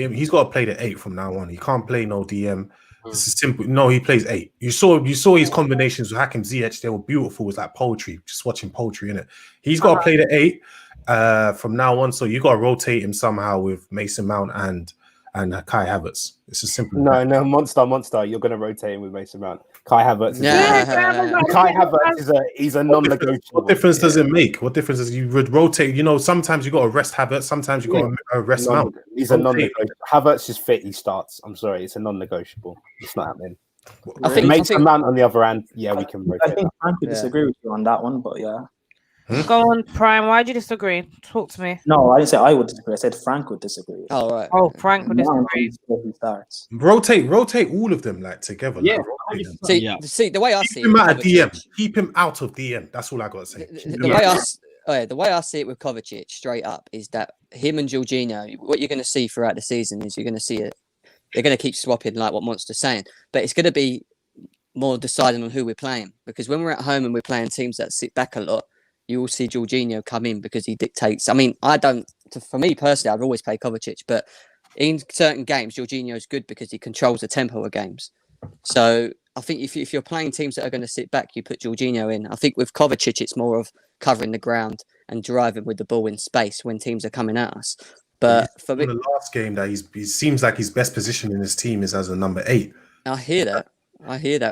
him. He's got to play the 8 from now on. He can't play no DM. This is simple. No, he plays 8. You saw his combinations with Hakim Ziyech. They were beautiful. It was like poetry. Just watching poetry in it. He's got to play the 8 from now on. So you got to rotate him somehow with Mason Mount and Kai Havertz. It's as simple. No, monster. You're going to rotate him with Mason Mount. Kai Havertz. Yeah. Kai Havertz is a non-negotiable. What difference does it make? What difference does you would rotate? You know, sometimes you got to rest Havertz. Sometimes you got to rest Mount. He's a non-negotiable. Havertz is fit. He starts. I'm sorry, it's a non-negotiable. It's not happening. I think Mason Mount on the other hand. Yeah, we can I rotate. think Frank would disagree with you on that one, but yeah. Go on, Prime. Why do you disagree? Talk to me. No, I didn't say I would disagree. I said Frank would disagree. Oh, right. Oh, Frank would Mount disagree. is where he starts. Rotate all of them like together. Yeah. Like, rotate them. Yeah. See, the way I see Keep him out of Kovacic- DM. Keep him out of DM. That's all I got to say. The way I see it with Kovacic, straight up, is that him and Jorginho, what you're going to see throughout the season is you're going to see it. They're going to keep swapping, like what Monster's saying, but it's going to be more deciding on who we're playing. Because when we're at home and we're playing teams that sit back a lot, you will see Jorginho come in because he dictates. I mean, for me personally, I've always played Kovacic, but in certain games, Jorginho is good because he controls the tempo of games. So I think if you're playing teams that are going to sit back, you put Jorginho in. I think with Kovacic, it's more of covering the ground and driving with the ball in space when teams are coming at us. But for me, the last game that he seems like his best position in his team is as a number 8. I hear that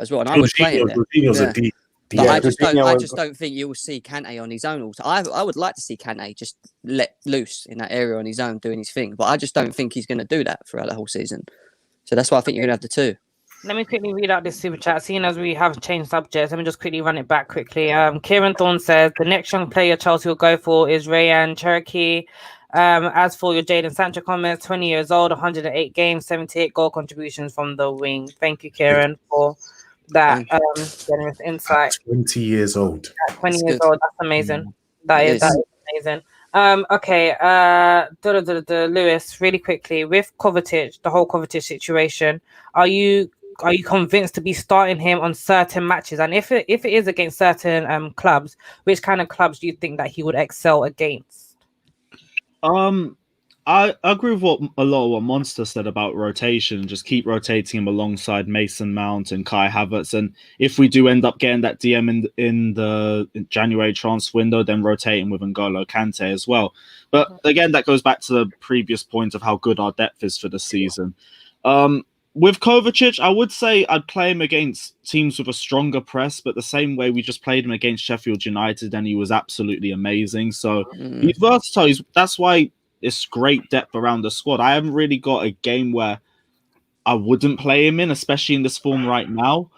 as well, and I was playing there. Jorginho's Yeah. a D. But I just Jorginho don't think you will see Kante on his own. Also, I would like to see Kante just let loose in that area on his own, doing his thing. But I just don't think he's going to do that throughout the whole season. So that's why I think you're going to have the two. Let me quickly read out this super chat. Seeing as we have changed subjects, let me just quickly run it back quickly. Kieran Thorne says the next young player Chelsea will go for is Rayan Cherokee. As for your Jadon Sancho comments, 20 years old, 108 games, 78 goal contributions from the wing. Thank you, Kieran, for that generous insight. 20 years old. At 20 That's years good. old, that's amazing. That is amazing. Okay. Lewis, really quickly, with Kovacic, the whole Kovacic situation, are you convinced to be starting him on certain matches? And if it is against certain clubs, which kind of clubs do you think that he would excel against? I agree with a lot of what Monster said about rotation. Just keep rotating him alongside Mason Mount and Kai Havertz. And if we do end up getting that DM in the January transfer window, then rotate him with N'Golo Kante as well. But again, that goes back to the previous point of how good our depth is for the season. With Kovacic, I would say I'd play him against teams with a stronger press, but the same way we just played him against Sheffield United and he was absolutely amazing. So he's versatile. That's why it's great depth around the squad. I haven't really got a game where I wouldn't play him in, especially in this form right now.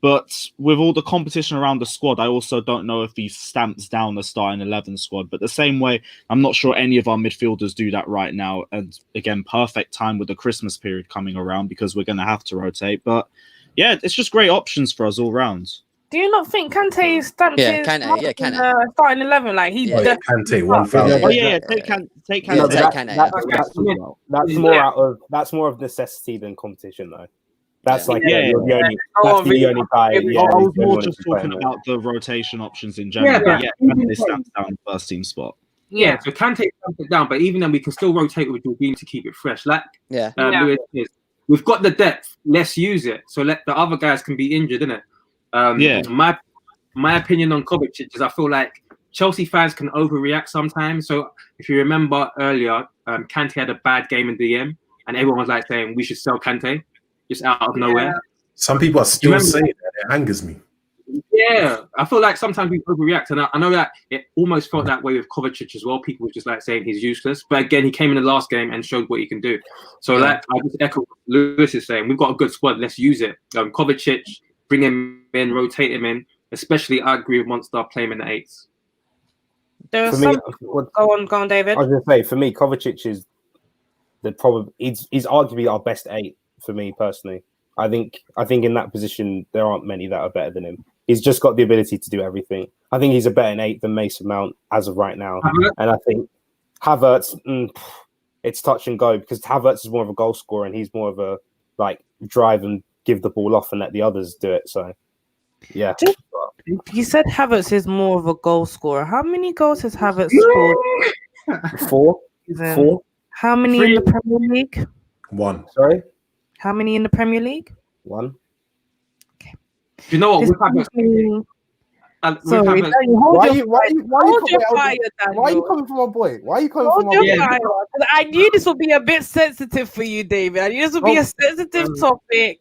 But with all the competition around the squad, I also don't know if he stamps down the starting 11 squad. But the same way, I'm not sure any of our midfielders do that right now. And again, perfect time with the Christmas period coming around because we're going to have to rotate. But yeah, it's just great options for us all round. Do you not think Kante stamped Yeah, his Kante, mark yeah, in Kante. the starting 11? Like he Yeah. definitely Kante, one foul. Oh yeah, take Kante. Yeah, No, take but Kante, that's more of necessity than competition, though. That's Yeah. like Yeah, you're the only. Oh, That's the really? only guy. I Yeah, I he's was the only more one just who's playing talking it. about the rotation options in general. but Yeah, even Kante then- stands down first team spot. Yeah, so Kante stamps it down, but even then we can still rotate with Jorginho to keep it fresh. Like Yeah. Lewis says, we've got the depth. Let's use it. So let the other guys can be injured, innit? Yeah. My opinion on Kovacic is I feel like Chelsea fans can overreact sometimes. So if you remember earlier, Kante had a bad game in DM, and everyone was like saying we should sell Kante just out of nowhere. Some people are still Remember- saying that. It angers me. Yeah, I feel like sometimes we overreact, and I know that it almost felt that way with Kovacic as well. People were just like saying he's useless, but again, he came in the last game and showed what he can do. So like I just echo what Lewis is saying. We've got a good squad. Let's use it. Kovacic, bring him in, rotate him in. Especially, I agree with Monster, play him in the 8s. There are For some. me, Go on, David. I was going to say, for me, Kovacic is he's arguably our best 8 for me personally. I think in that position there aren't many that are better than him. He's just got the ability to do everything. I think he's a better 8 than Mason Mount as of right now. And I think Havertz, it's touch and go because Havertz is more of a goal scorer and he's more of a like drive and give the ball off and let the others do it. So yeah. You said Havertz is more of a goal scorer. How many goals has Havertz scored? 4. How many 3. in the Premier League? 1. Sorry? How many in the Premier League? 1. You know what? This With Havertz, Sorry, Havertz, Daniel, hold Why your you fire, why are you Daniel. coming for my boy? Why are you coming for Hold my your boy? Yeah. fire. 'Cause I knew this would be a bit sensitive for you, David. I knew this would be a sensitive topic.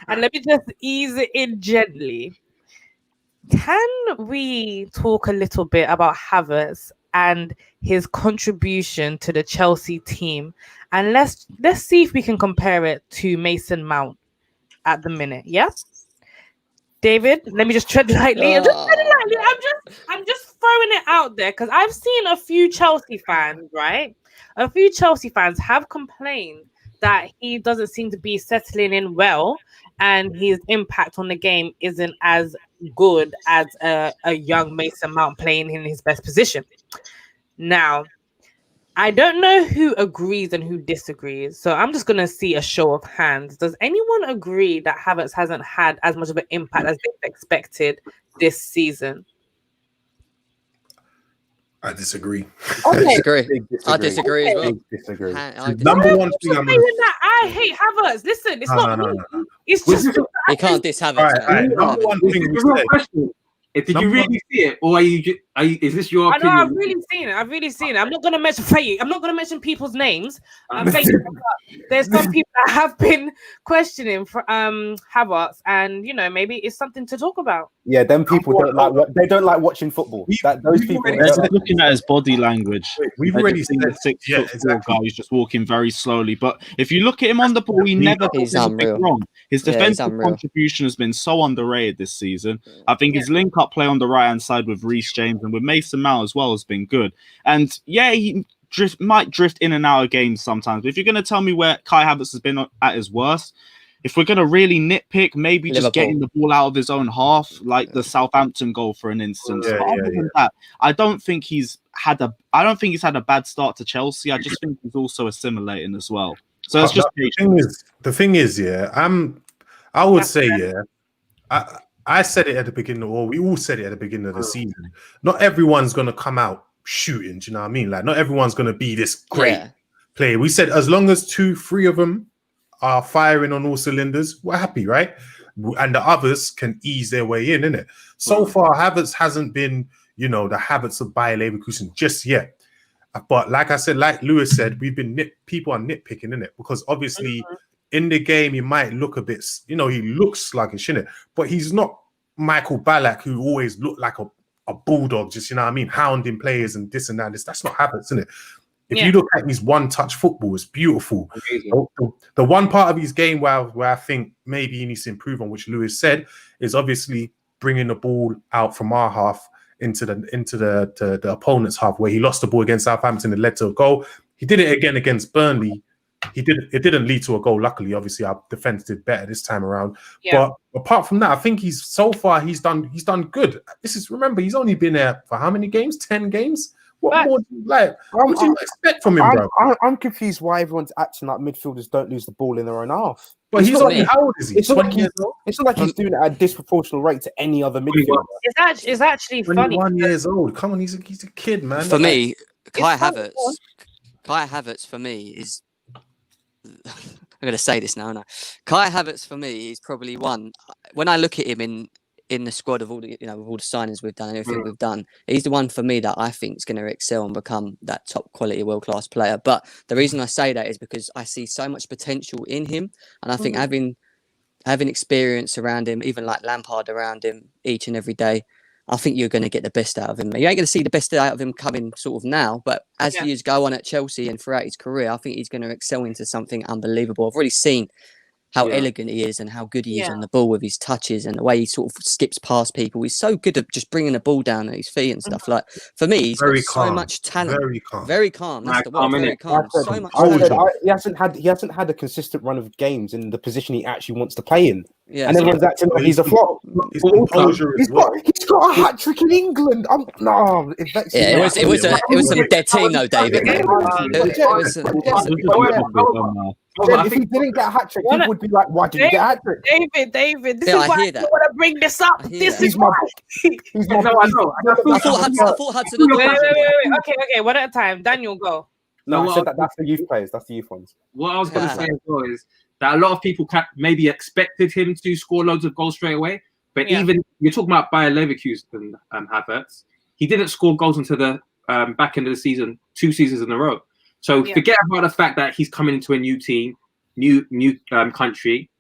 And let me just ease it in gently. Can we talk a little bit about Havertz and his contribution to the Chelsea team? And let's see if we can compare it to Mason Mount at the minute. Yeah? David, let me just tread lightly. I'm just throwing it out there because I've seen a few Chelsea fans, right? A few Chelsea fans have complained that he doesn't seem to be settling in well and his impact on the game isn't as good as a young Mason Mount playing in his best position. Now, I don't know who agrees and who disagrees, so I'm just going to see a show of hands. Does anyone agree that Havertz hasn't had as much of an impact as they expected this season? I disagree. Okay. I disagree as well. Big disagree. Number one thing I'm saying that I hate Havertz. Listen, it's not me. It's just He can't diss Havertz. Alright, number one thing we say. Did you really see it, or are you? Is this your I know. opinion? I've really seen it. I'm not gonna mention Faye. I'm not gonna mention people's names. There's some people that have been questioning for Havertz, and you know maybe it's something to talk about. Yeah, them people don't like watching football. Those people. They're just looking at his body language. We've They're already just seeing said the 6'4" guy who's just walking very slowly. But if you look at him on the ball, he never He's does anything unreal. wrong. His Yeah, he's defensive unreal. contribution has been so underrated this season. I think his link-up play on the right-hand side with Reece James and with Mason Mount as well has been good. And yeah, he might drift in and out of games sometimes. But if you're going to tell me where Kai Havertz has been at his worst, if we're going to really nitpick, maybe just Liverpool. getting the ball out of his own half, like the Southampton goal, for an instance. Yeah, But other than that, I don't think he's had a bad start to Chelsea. I just think he's also assimilating as well. So it's just the thing is, yeah, I would say, yeah, I said it at the beginning, or we all said it at the beginning of the season. Not everyone's gonna come out shooting. Do you know what I mean? Like, not everyone's gonna be this great player. We said as long as 2-3 of them are firing on all cylinders, we're happy, right? And the others can ease their way in, innit? So far, Havertz hasn't been, you know, the Havertz of Bayer Leverkusen just yet. But like I said, like Lewis said, people are nitpicking, innit? Because obviously in the game, he might look a bit, you know, he looks sluggish, innit? But he's not Michael Ballack, who always looked like a bulldog, just, you know what I mean, hounding players and this and that. That's not Havertz, innit? If you look at his one-touch football, it's beautiful. The one part of his game where I think maybe he needs to improve on, which Lewis said, is obviously bringing the ball out from our half into the opponent's half, where he lost the ball against Southampton and led to a goal. He did it again against Burnley It didn't lead to a goal. Luckily, obviously, our defense did better this time around. Yeah. But apart from that, I think he's done good. Remember, he's only been there for how many games? 10 games. What more what do you expect from him, bro? I'm confused why everyone's acting like midfielders don't lose the ball in their own half. But he's only, how old is he? It's not like he's doing it at a disproportional rate to any other midfielder. It's actually funny. 21 years old. Come on, he's a kid, man. For me, Kai Havertz for me is. I'm going to say this now. No, Kai Havertz for me is probably one. When I look at him in the squad of all the with all the signings we've done and everything we've done, he's the one for me that I think is going to excel and become that top quality world class player. But the reason I say that is because I see so much potential in him, and I think having experience around him, even like Lampard around him each and every day, I think you're going to get the best out of him. You ain't going to see the best out of him coming sort of now, but as years go on at Chelsea and throughout his career, I think he's going to excel into something unbelievable. I've already seen how elegant he is and how good he is on the ball with his touches and the way he sort of skips past people. He's so good at just bringing the ball down at his feet and stuff. Like, for me, he's got so much talent. Very calm. That's the word. Very calm. So much talent. He hasn't had a consistent run of games in the position he actually wants to play in. Yeah, and everyone's acting like he's a flop. He's got a hat trick in England. It was some dead team though, David. If he didn't get a hat trick, people would be like, "Why didn't he get a hat trick?" David, this is why I want to bring this up. This is why. I thought Hudson. Wait. Okay. One at a time. Daniel, go. No, I said that's the youth players. That's the youth ones. What I was going to say as well is that a lot of people maybe expected him to score loads of goals straight away. But even you're talking about Bayer Leverkusen and Havertz, he didn't score goals until the back end of the season, 2 seasons in a row. So forget about the fact that he's coming into a new team, new country.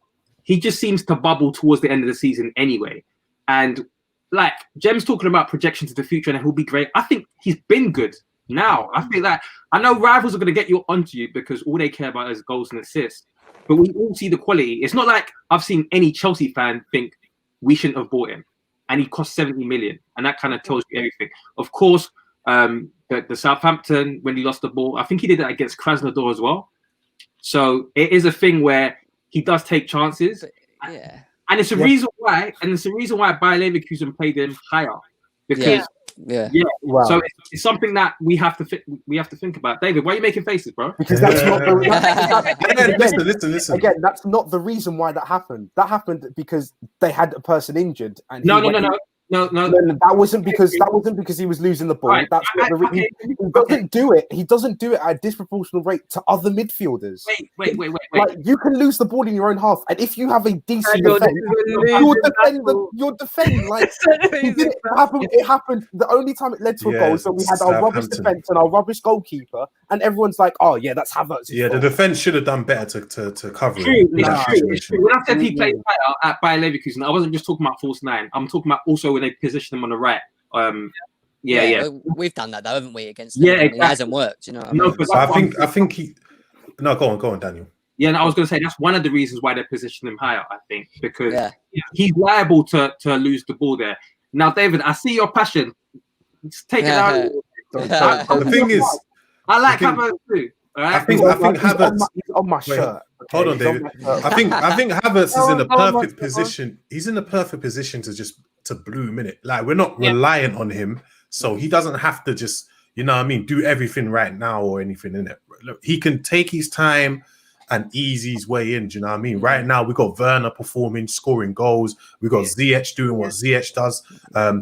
He just seems to bubble towards the end of the season anyway. And like Jem's talking about projection to the future and he'll be great. I think he's been good now. I think that I know rivals are going to get you onto you because all they care about is goals and assists. But we all see the quality. It's not like I've seen any Chelsea fan think we shouldn't have bought him. And he cost 70 million. And that kind of tells you everything. Of course, the Southampton, when he lost the ball, I think he did that against Krasnodar as well. So it is a thing where he does take chances. Yeah. And it's a reason why, Bayer Leverkusen played him higher. Because Wow. So it's something that we have to think about. David, why are you making faces, bro? Because that's not listen. Again, that's not the reason why that happened. That happened because they had a person injured. And No. That wasn't because he was losing the ball. Right. That's not the reason. He doesn't do it. He doesn't do it at a disproportional rate to other midfielders. Wait. Like you can lose the ball in your own half, and if you have a decent defense, you'll defend. Like it happened. The only time it led to a goal, so we had our rubbish defense and our rubbish goalkeeper, and everyone's like, "Oh yeah, that's Havertz." Yeah, the defense should have done better to cover it. When I said he played better at Bayer Leverkusen, I wasn't just talking about false nine. I'm talking about also when they position him on the right. We've done that though, haven't we? Against them, exactly. It hasn't worked. You know. I think he. No, go on, Daniel. Yeah, and I was going to say that's one of the reasons why they position him higher. I think because he's liable to lose the ball there. Now, David, I see your passion. Just take it out. The thing is, I like Havertz too. Right? I think Havertz on my shirt. Okay, hold on, David. I think Havertz is in the perfect position. He's in the perfect position to bloom in it. Like we're not reliant on him, so he doesn't have to just do everything right now or anything in it. Look, he can take his time and ease his way in. Do you know what I mean? Right now we got Werner performing, scoring goals. We got Ziyech doing what Ziyech does.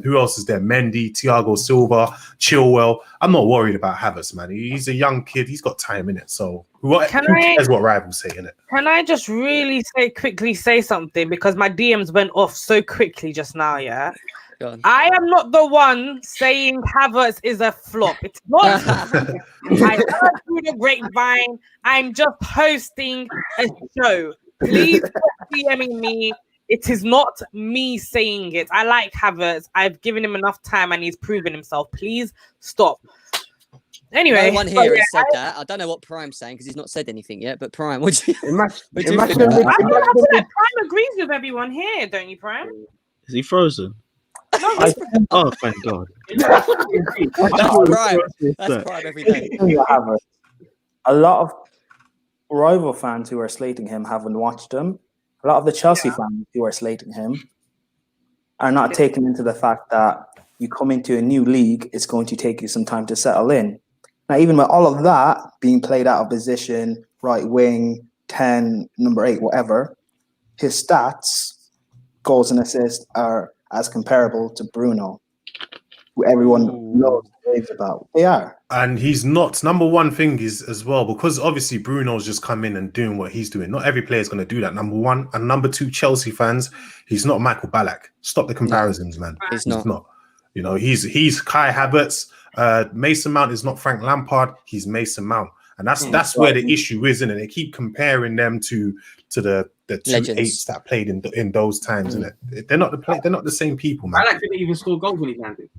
Who else is there? Mendy, Thiago Silva, Chilwell. I'm not worried about Havertz, man. He's a young kid. He's got time in it. So who cares what rivals say in it? Can I just really quickly say something because my DMs went off so quickly just now? Yeah. I am not the one saying Havertz is a flop. It's not. I heard through the grapevine. I'm just hosting a show. Please stop DMing me. It is not me saying it. I like Havertz. I've given him enough time and he's proven himself. Please stop. Anyway, no one here has said that. I don't know what Prime's saying because he's not said anything yet. But Prime, what do you think? Prime agrees with everyone here, don't you, Prime? Is he frozen? Oh, thank God. That's Prime. That's Prime every day. A lot of rival fans who are slating him haven't watched him. A lot of the Chelsea fans who are slating him are not taking into the fact that you come into a new league, it's going to take you some time to settle in. Now, even with all of that being played out of position, right wing, 10, number 8, whatever, his stats, goals and assists, are as comparable to Bruno, who everyone knows raves about. They are. And he's not. Number one thing is as well, because obviously Bruno's just come in and doing what he's doing. Not every player is going to do that, number one. And number two, Chelsea fans, he's not Michael Ballack. Stop the comparisons, man. He's not. You know, he's Kai Havertz. Mason Mount is not Frank Lampard. He's Mason Mount. And that's where the issue is, isn't it? They keep comparing them to the two Legends. eights that played in those times, isn't it? They're not the same people, man. Ballack didn't even score goals when he landed.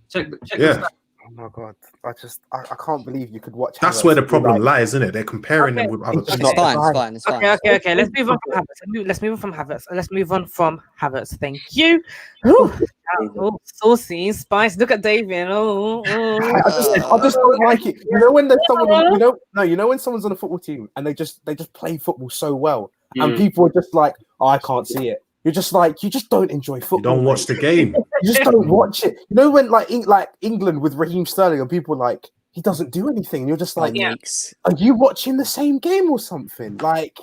Check Yeah. the stats. Oh my god! I can't believe you could watch. That's Havertz where the be problem like, lies, isn't it? They're comparing them with other It's people. It's fine. It's fine. Okay. Let's move on from Havertz. Let's move on from Havertz. Thank you. Oh, saucy, spice. Look at David. I just don't like it. You know when there's someone, you know when someone's on a football team and they just play football so well, and people are just like, oh, I can't see it. You're just like, you just don't enjoy football. You don't watch the game. You just don't watch it. You know when like England with Raheem Sterling and people are like, he doesn't do anything. And you're just like, are you watching the same game or something? Like,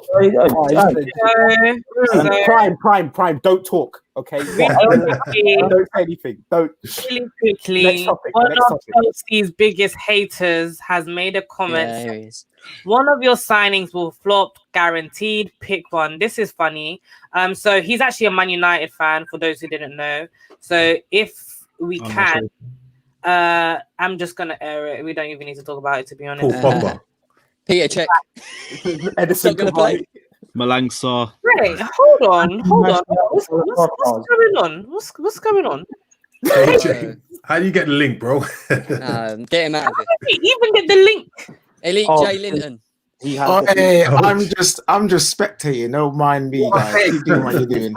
Prime, don't talk. Okay, don't say anything. Don't. Really quickly, Next topic. One of Chelsea's biggest haters has made a comment. Yeah, here he is. One of your signings will flop, guaranteed. Pick one. This is funny. So he's actually a Man United fan, for those who didn't know. So if we can, I'm just gonna air it. We don't even need to talk about it, to be honest. Paul Pogba. Peter, check. Edison Not gonna play. Malangsa. Wait, hold on. What's going on? What's going on? How do you get the link, bro? Get him out of How it. did we even get the link? Elite J. Linton. Hey, I'm just spectating. Don't mind me, guys. Keep doing what you're doing.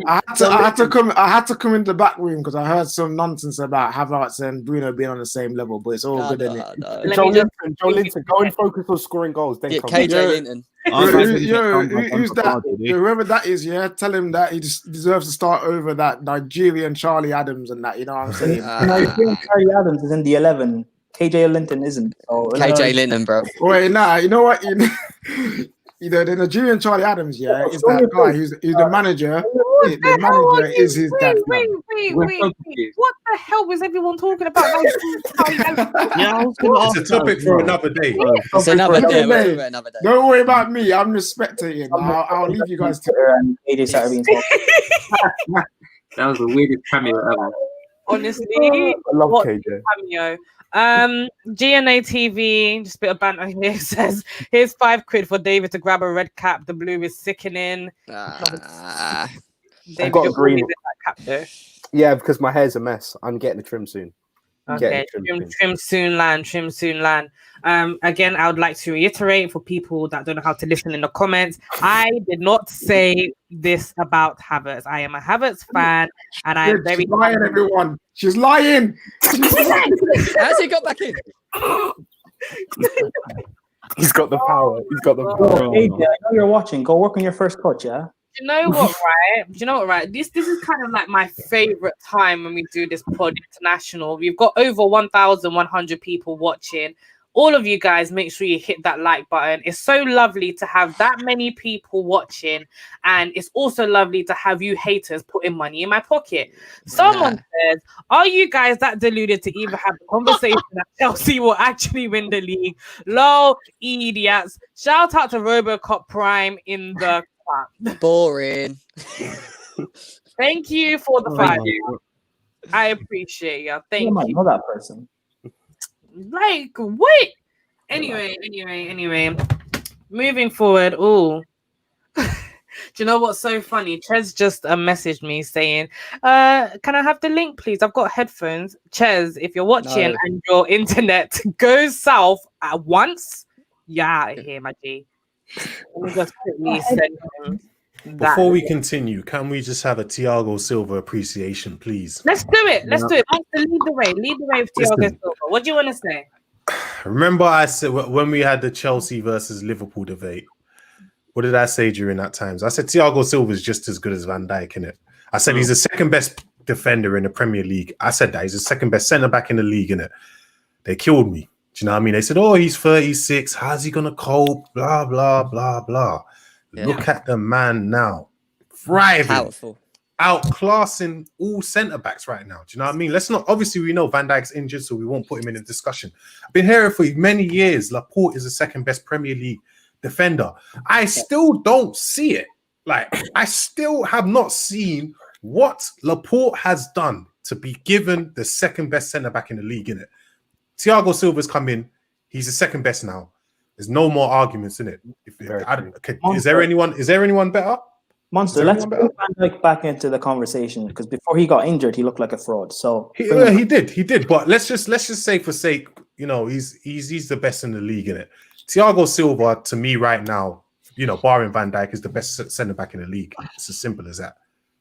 I had to come into the back room because I heard some nonsense about Havertz and Bruno being on the same level, but it's all good, isn't it? Joe Linton, go and focus on scoring goals. Then come KJ back. Linton. Who's that? Whoever that is, yeah, tell him that he just deserves to start over that Nigerian Charlie Adams and that. You know what I'm saying? Charlie Adams is in the 11. KJ Linton isn't. So, KJ Linton, bro. Wait, nah, you know what? You know, the Nigerian Charlie Adams, yeah, is that guy. He's the manager. The manager is his dad. Wait. What the hell was everyone talking about? Yeah, I was gonna ask It's a topic for another day. It's another day. We'll talk about another day. Don't worry about me. I'm just spectating. I'll leave you guys to and AJ Saturday. That was the weirdest cameo ever. Honestly, I love what KJ. cameo. GNA TV, just a bit of banter here, says, here's £5 for David to grab a red cap. The blue is sickening. David, got a you're green. always in that cap though. Yeah, because my hair's a mess. I'm getting a trim soon. Okay, trim soon land. Again, I would like to reiterate for people that don't know how to listen in the comments, I did not say this about Havertz. I am a Havertz fan, and I am very She's lying, everyone. She's lying. How's he got back in? He's got the power. He's got the power. AJ, I know you're watching. Go work on your first touch, yeah? Do you know what, right? This is kind of like my favorite time when we do this pod international. We've got over 1,100 people watching. All of you guys, make sure you hit that like button. It's so lovely to have that many people watching, and it's also lovely to have you haters putting money in my pocket. Someone says, are you guys that deluded to even have the conversation that Chelsea will actually win the league? Lol, idiots. Shout out to Robocop Prime in the chat. Boring. Thank you for the 5. I appreciate you. Thank you. I might know that person. Like, what? Anyway. Moving forward. Oh, do you know what's so funny? Ches just messaged me saying, can I have the link, please? I've got headphones. Ches, if you're watching and your internet goes south at once, you're out of here, my G. Let me just quickly send him that. Before we continue, can we just have a Thiago Silva appreciation, please? Let's do it. Lead the way with Thiago Silva. What do you want to say? Remember I said when we had the Chelsea versus Liverpool debate, what did I say during that time? I said Thiago Silva is just as good as Van Dijk, innit? I said he's the second best defender in the Premier League. I said that he's the second best centre back in the league, innit? They killed me. Do you know what I mean? They said, oh, he's 36. How's he gonna cope? Blah, blah, blah, blah. Yeah. Look at the man now. Thriving. Powerful. Outclassing all centre backs right now. Do you know what I mean? Let's not, obviously we know Van Dijk's injured, so we won't put him in a discussion. I've been hearing for many years Laporte is the second best Premier League defender. I still don't see it. Like, I still have not seen what Laporte has done to be given the second best centre back in the league, innit? Thiago Silva's come in, he's the second best now. There's no more arguments in it. Is there anyone better? Monster, let's bring Van Dijk back into the conversation because before he got injured, he looked like a fraud. So he did. But let's just say for sake, you know, he's the best in the league, innit? Thiago Silva, to me right now, you know, barring Van Dijk, is the best centre back in the league. It's as simple as that.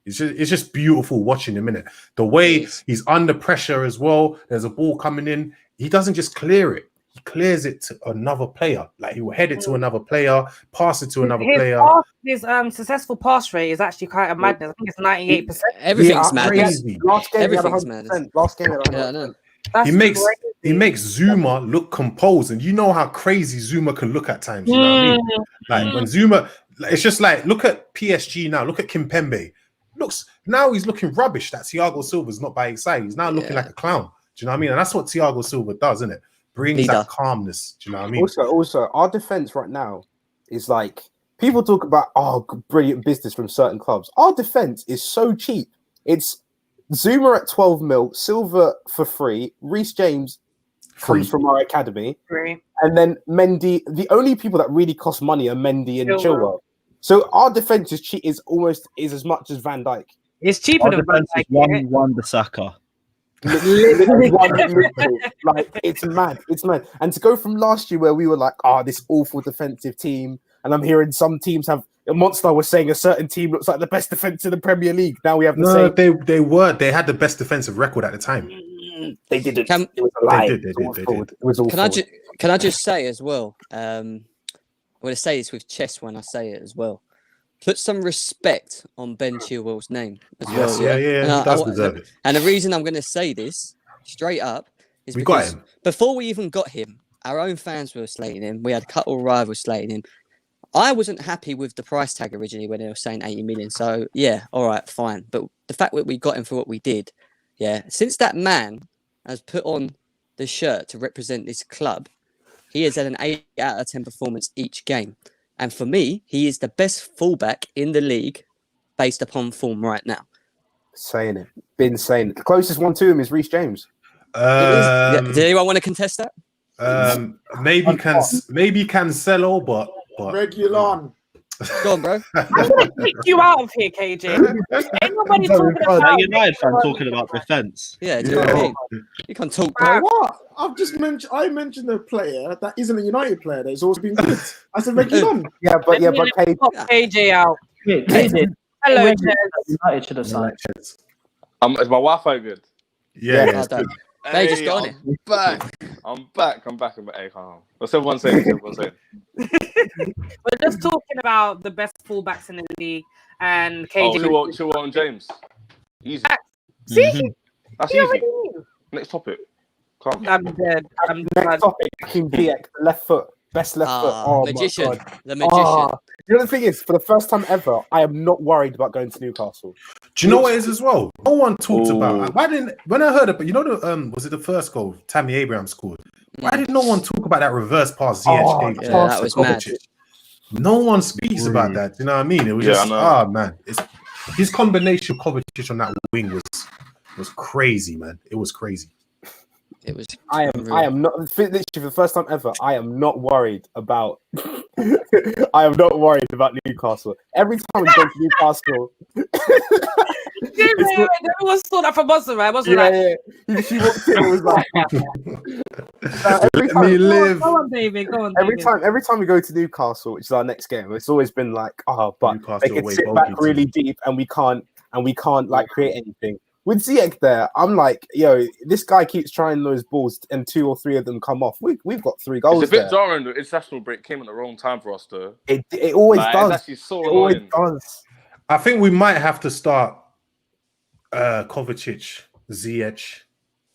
It's just beautiful watching him, innit? The way he's under pressure as well. There's a ball coming in. He doesn't just clear it. He clears it to another player. Like, he will head it to another player, pass it to another player. His successful pass rate is actually quite a madness. I think it's 98%. Everything's mad. Last game, Everything's he had 100%. mad. Last game, he had 100%. Yeah, I know. He makes Zuma look composed, and you know how crazy Zuma can look at times. You know what I mean? Like, when Zuma, it's just like, look at PSG now. Look at Kimpembe. Now he's looking rubbish. That Thiago Silva's not by his side. He's now looking like a clown. Do you know what I mean? And that's what Thiago Silva does, isn't it? Brings that calmness. Do you know what I mean? Also, our defense right now is like, people talk about brilliant business from certain clubs. Our defense is so cheap. It's Zuma at 12 mil, Silva for free, Reece James comes from our academy, and then Mendy. The only people that really cost money are Mendy and Chilwell. So our defense is almost as much as Van Dijk. It's cheaper than Van Dijk. One the Saka. Literally like, it's mad. And to go from last year where we were like, this awful defensive team, and I'm hearing some teams have. Monster was saying a certain team looks like the best defense in the Premier League. Now we have the same. They had the best defensive record at the time. They didn't. It was a lie. They did. It was all. Can I just say as well? I'm going to say this with chest when I say it as well. Put some respect on Ben Chilwell's name as well. Yeah. He does deserve it. And the reason I'm going to say this straight up is because before we even got him, our own fans were slating him. We had a couple of rivals slating him. I wasn't happy with the price tag originally when they were saying 80 million. So, yeah, all right, fine. But the fact that we got him for what we did, since that man has put on the shirt to represent this club, he has had an 8 out of 10 performance each game. And for me, he is the best fullback in the league based upon form right now. Saying it. Been saying it. The closest one to him is Reece James. Does anyone want to contest that? Maybe Cancelo, but Regulon. Go on, bro. I'm going to kick you out of here, KJ. Ain't nobody talking about United fan talking about defense. Yeah, do you know what I mean? You can't talk, bro. What? I mentioned a player that isn't a United player that's always been good. I said Regulon. But KJ out. KJ. Hello, United should have signed. Is my Wi-Fi good? Yeah. They just got it. I'm back. Hey, calm down. What's everyone saying? We're just talking about the best fullbacks in the league, and KJ. Chilwell and James. Easy. See? That's You easy. already knew. Next topic. Calm. I'm dead. Next topic, King Ziyech, left foot, best left foot. Oh, magician. my God. The magician. You know, the thing is, for the first time ever, I am not worried about going to Newcastle. Do you know what it is as well? No one talked about. When I heard it, but you know, was it the first goal Tammy Abraham scored? Why did no one talk about that reverse pass Ziyech gave? That was mad. No one speaks about that. You know what I mean? It was man. It's his combination of Kovacic on that wing was crazy, man. It was crazy. It was. I am not literally for the first time ever. I am not worried about. I am not worried about Newcastle. Every time we go to Newcastle, everyone saw that from us, right? Wasn't She walked in and was like, "Let me live." Go on, David. Go on. Every time we go to Newcastle, which is our next game, it's always been like, but Newcastle they can sit back really deep, and we can't like create anything. with Ziyech there, I'm like, yo, this guy keeps trying those balls, and 2 or 3 of them come off. We've got 3 goals. It's a bit there. jarring. The international break came at the wrong time for us, though. It always does. It's actually so it always annoying. does. I think we might have to start Kovacic, Ziyech.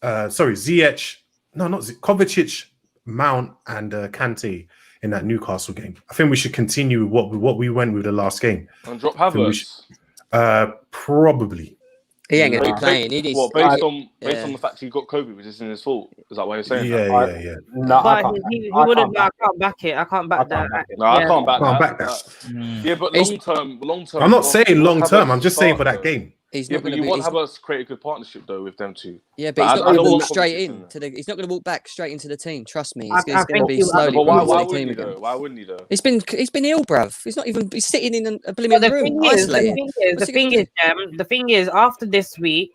Ziyech. No, not Kovacic, Mount, and Kante in that Newcastle game. I think we should continue what we went with the last game. And drop Havertz. Probably. He ain't gonna be playing. He needs, based on the fact he got COVID, which isn't his fault. Is that why you're saying that? Yeah. No, But he wouldn't. I can't back it. I can't back that. No, I can't back that. that. Yeah, but long term. I'm not saying long term. Havertz I'm just to saying start, for that though. game. he's Yeah, not but going you to want be. Havertz to create a good partnership though with them two. Yeah, but he's I not going to don't walk want straight competition. into the. He's not going to walk back straight into the team. Trust me, I it's going to think be he- slowly. But why building the wouldn't team he again. though? Why wouldn't he though? He's been ill, bruv. He's sitting in a But blooming the room, thing is, isolated. the thing is, after this week,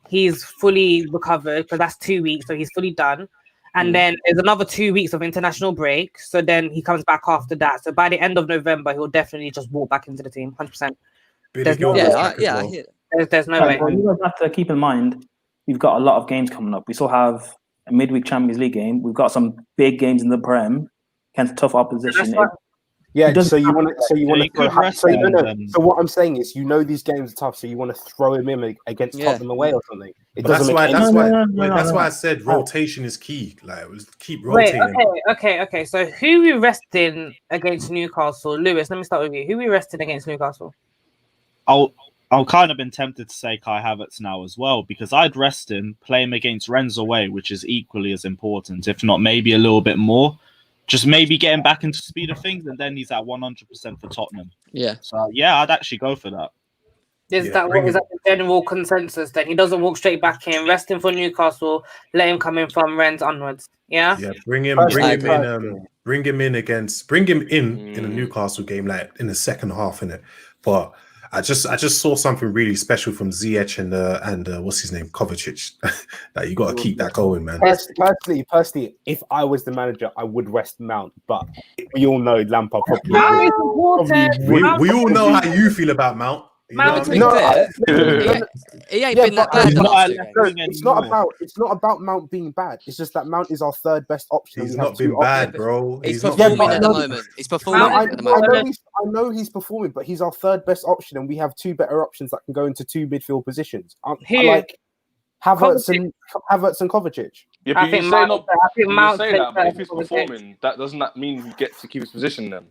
he's fully recovered because that's 2 weeks, so he's fully done. And then there's another 2 weeks of international break, so then he comes back after that. So by the end of November, he'll definitely just walk back into the team, 100%. There's no way. I hear. There's no way. Well, you guys have to keep in mind, we've got a lot of games coming up. We still have a midweek Champions League game. We've got some big games in the Prem against tough opposition. Yeah, doesn't so you want to you throw. could rest So him, no. then. So what I'm saying is, these games are tough. So you want to throw him in against Yeah. Tottenham away or something. It But doesn't make any sense. that's why I said rotation is key. Like, keep Wait, rotating. okay. So who we resting against Newcastle? Lewis, let me start with you. Who we resting against Newcastle? I'll kind of been tempted to say Kai Havertz now as well, because I'd rest him, play him against Rennes away, which is equally as important, if not maybe a little bit more. Just maybe getting back into speed of things, and then he's at 100% for Tottenham. Yeah. So yeah, I'd actually go for that. Is that the general consensus? Then he doesn't walk straight back in, resting for Newcastle, let him come in from Rennes onwards. Yeah. Yeah, bring him in in a Newcastle game, like in the second half, innit? But I just saw something really special from Ziyech and what's his name, Kovacic. That you got to keep that going, man. Personally, if I was the manager, I would rest Mount. But we all know Lampard probably. Mount is important. We all know how you feel about Mount. You know Mount what I is mean? He ain't been that bad. It's not about Mount being bad. It's just that Mount is our third best option. He's not been bad, bro. He's not performing been at the bad. moment. He's performing at the moment. I know he's performing, but he's our third best option, and we have 2 better options that can go into 2 midfield positions. I like Havertz and Kovacic. Yeah, but I think you Mount say that, but if he's plays performing, doesn't that mean he gets to keep his position then?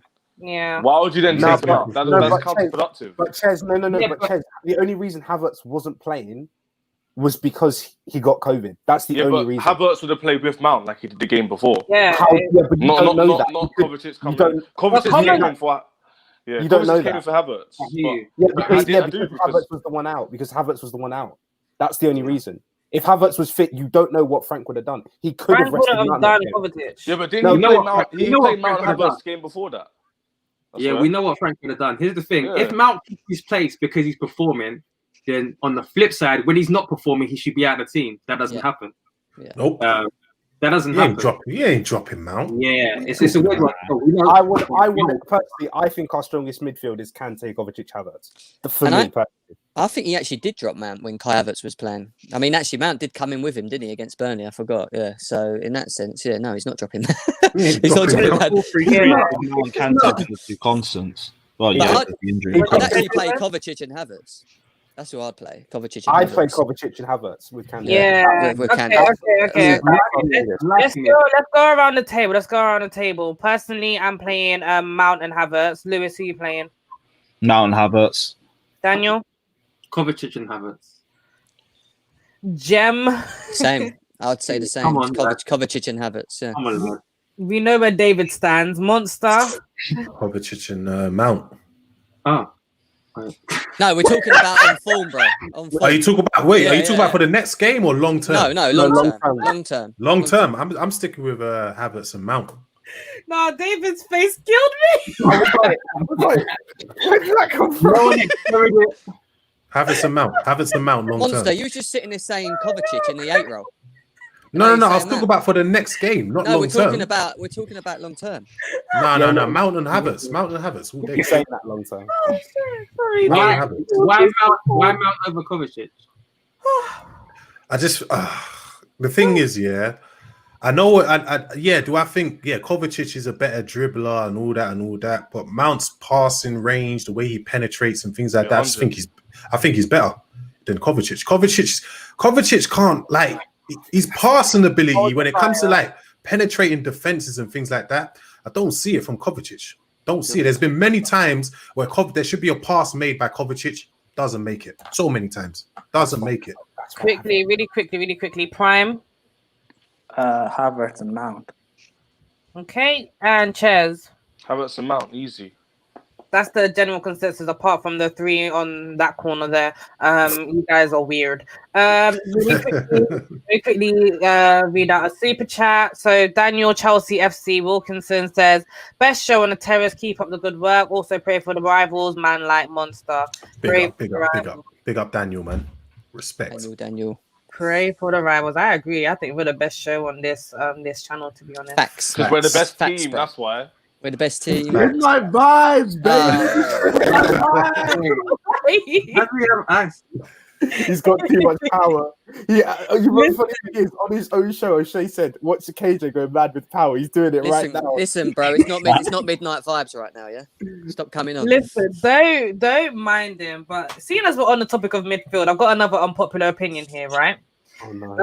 Yeah. Why would you then take him out? That's counterproductive. But Ches, Ches, the only reason Havertz wasn't playing was because he got COVID. That's the only reason. Havertz would have played with Mount like he did the game before. Yeah. But you don't know that. Not Kovacic coming. Kovacic came in for. Yeah, you don't know came that. in for Havertz. Because Havertz was the one out. Because Havertz was the one out. That's the only reason. If Havertz was fit, you don't know what Frank would have done. He could have rested Mount. Yeah, but didn't he play Mount? He played Mount Havertz game before that. We know what Frank would have done. Here's the thing: if Mount keeps his place because he's performing, then on the flip side, when he's not performing, he should be out of the team. That doesn't happen. Yeah. Nope. That doesn't happen. You ain't dropping Mount. Yeah, it's a weird one. I would personally. I think our strongest midfield is Kante, Kovacic, Havertz. I think he actually did drop Mount when Kai Havertz was playing. I mean, actually, Mount did come in with him, didn't he, against Burnley? I forgot. Yeah. So in that sense, no, he's not dropping that. He's not dropping that. Kante was two constants. Well, But the injury. I'd actually play Kovacic and Havertz. That's who I'd play. Kovacic and I'd Havertz. play Kovacic and Havertz with Kante. Yeah. With Okay. Let's go around the table. Personally, I'm playing Mount and Havertz. Lewis, who you playing? Mount and Havertz. Daniel? Kovacic and Havertz. Gem? Same. I would say the same. Come on, Kovacic and Havertz. Yeah. Come on, man. We know where David stands. Monster? Kovacic and Mount. Oh. No, we're talking about on form, bro. On form. Are you talking about? Are you talking about for the next game or long term? No, long term. Long term. I'm sticking with Havertz and Mount. No, David's face killed me. Where did that come from? Havertz and Mount. Long Monster, term. you were just sitting there saying Kovacic in the 8 role. No. I was talking about for the next game, not long we're term. we're talking about long term. No. Mount and Havertz. All day. You're saying that long term. Sorry. Why Mount over Kovacic? I just the thing is, yeah, I know. Do I think Kovacic is a better dribbler and all that, but Mount's passing range, the way he penetrates and things like that, I think he's better than Kovacic. Kovacic can't, like, his passing ability when it comes to like penetrating defenses and things like that. I don't see it from Kovacic. Don't see it. There's been many times where there should be a pass made by Kovacic, doesn't make it. So many times, doesn't make it. Really quickly. Prime. Havertz and Mount. Okay, and Ches. Havertz and Mount, easy. That's the general consensus, apart from the three on that corner there. You guys are weird. Really quickly, read out a super chat. So Daniel Chelsea FC Wilkinson says, best show on the terrace, keep up the good work. Also pray for the rivals, man like monster. Big up Daniel, man. Respect. Daniel. Pray for the rivals. I agree. I think we're the best show on this channel, to be honest. Facts. Because we're the best Facts, team, bro. that's why. We're the best team. Midnight vibes, baby. He's got too much power. Yeah, you know, funny thing is, on his own show, O'Shea said, "Watch the KJ go mad with power." He's doing it right now. Listen, bro, it's not midnight vibes right now. Yeah, stop coming on. Listen, don't mind him. But seeing as we're on the topic of midfield, I've got another unpopular opinion here, right? Oh, no.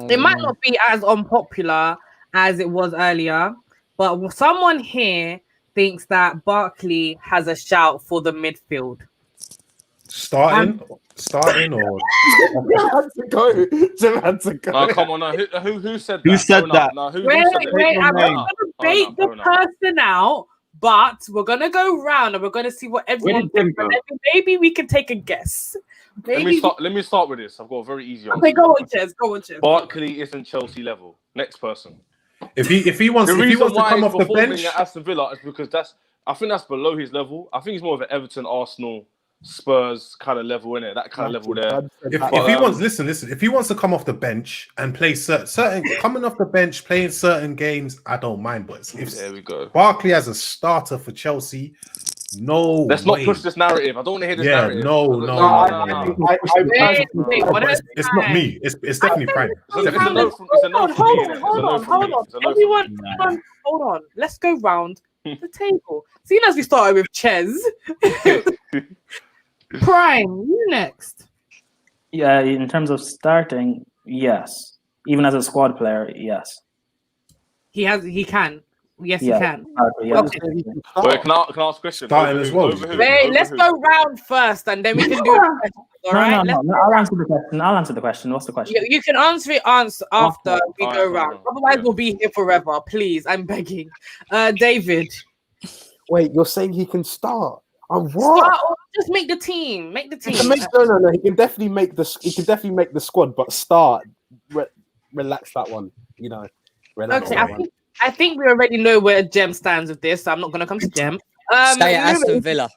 It might not be as unpopular as it was earlier, but someone here thinks that Barkley has a shout for the midfield. Starting or Jim had to go. Oh, come on, no. Who said that? Who said that? No, who Wait, said that? I'm not going to bait the person out, but we're going to go round and we're going to see what everyone thinks. Maybe we can take a guess. Let me start with this. I've got a very easy answer. Okay, go on, Ches. Barkley isn't Chelsea level. Next person. If he wants to come off the bench at Aston Villa is because I think that's below his level. I think he's more of an Everton, Arsenal, Spurs kind of level, innit? That kind of level there. If he wants, listen. If he wants to come off the bench and play certain coming off the bench, playing certain games, I don't mind. But there we go. Barkley as a starter for Chelsea, no. Let's not push this narrative. I don't want to hear this narrative. No. It's not me. It's definitely Prime. Hold on. Hold on. Let's go round the table. Seeing as we started with Ches. Prime, you next. Yeah, in terms of starting, yes. Even as a squad player, yes. He can. Yes, he can. Okay. Wait, can I ask a question? Wait, let's go round first and then we can do it. All right? No, I'll answer the question. What's the question? You can answer it after we go round. Otherwise, we'll be here forever. Please, I'm begging. David. Wait, you're saying he can start? What? Start or just make the team. Make the team. No. He can definitely make the squad, but start. Relax that one. You know. Relax. Okay, I think we already know where Jem stands with this, so I'm not going to come to Jem. Stay at Aston Villa.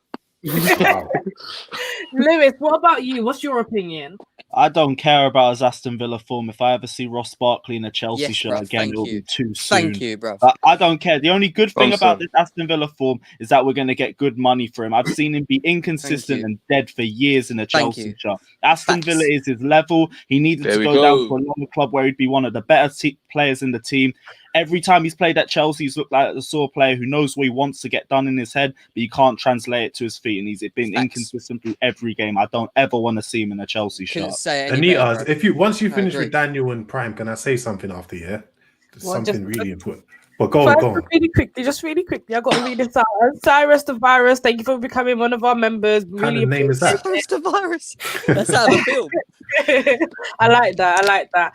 Lewis, what about you? What's your opinion? I don't care about his Aston Villa form. If I ever see Ross Barkley in a Chelsea shirt again, it'll be too soon. Thank you, bro. I don't care. The only good thing about this Aston Villa form is that we're going to get good money for him. I've seen him be inconsistent and dead for years in a Chelsea shirt. Aston Villa is his level. He needed to go down to another club where he'd be one of the better players in the team. Every time he's played at Chelsea, he's looked like a sort of player who knows what he wants to get done in his head, but he can't translate it to his feet, and he's been inconsistent through every game. I don't ever want to see him in a Chelsea shirt. Anita, once you finish with Daniel and Prime, can I say something after? Yeah, something really important. But go on. Really quickly. I got to read this out. Cyrus the Virus, thank you for becoming one of our members. What kind of name is that? Cyrus the Virus. That's out of the film. I like that.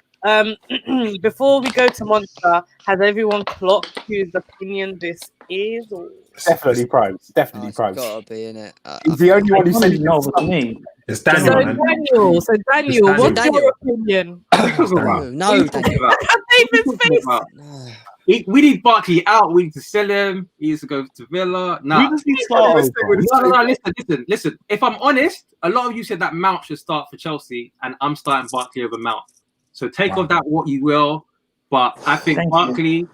Before we go to Monster, has everyone clocked whose opinion this is? Or... Definitely Prime. Definitely Prime. It's gotta be, innit? He's the only one who said no to me. It's Daniel. So Daniel, what's your opinion? No, Daniel. David's face. We need Barkley out. We need to sell him. He needs to go to Villa. No, listen. If I'm honest, a lot of you said that Mount should start for Chelsea, and I'm starting Barkley over Mount. So take off that what you will, but I think Barkley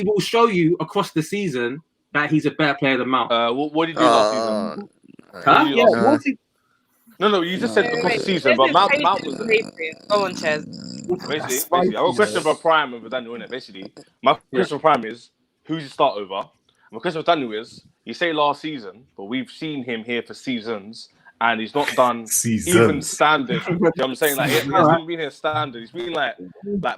will show you across the season that he's a better player than Mount. What did he do last season? No, you just said across the season, but Mount was Go on, Ches. basically. I got a question for Prime and for Daniel in it. Basically, my question for Prime is who's your start over? My question for Daniel is you say last season, but we've seen him here for seasons, and he's not done even standard. You know what I'm saying? Like he hasn't been here standard. He's been like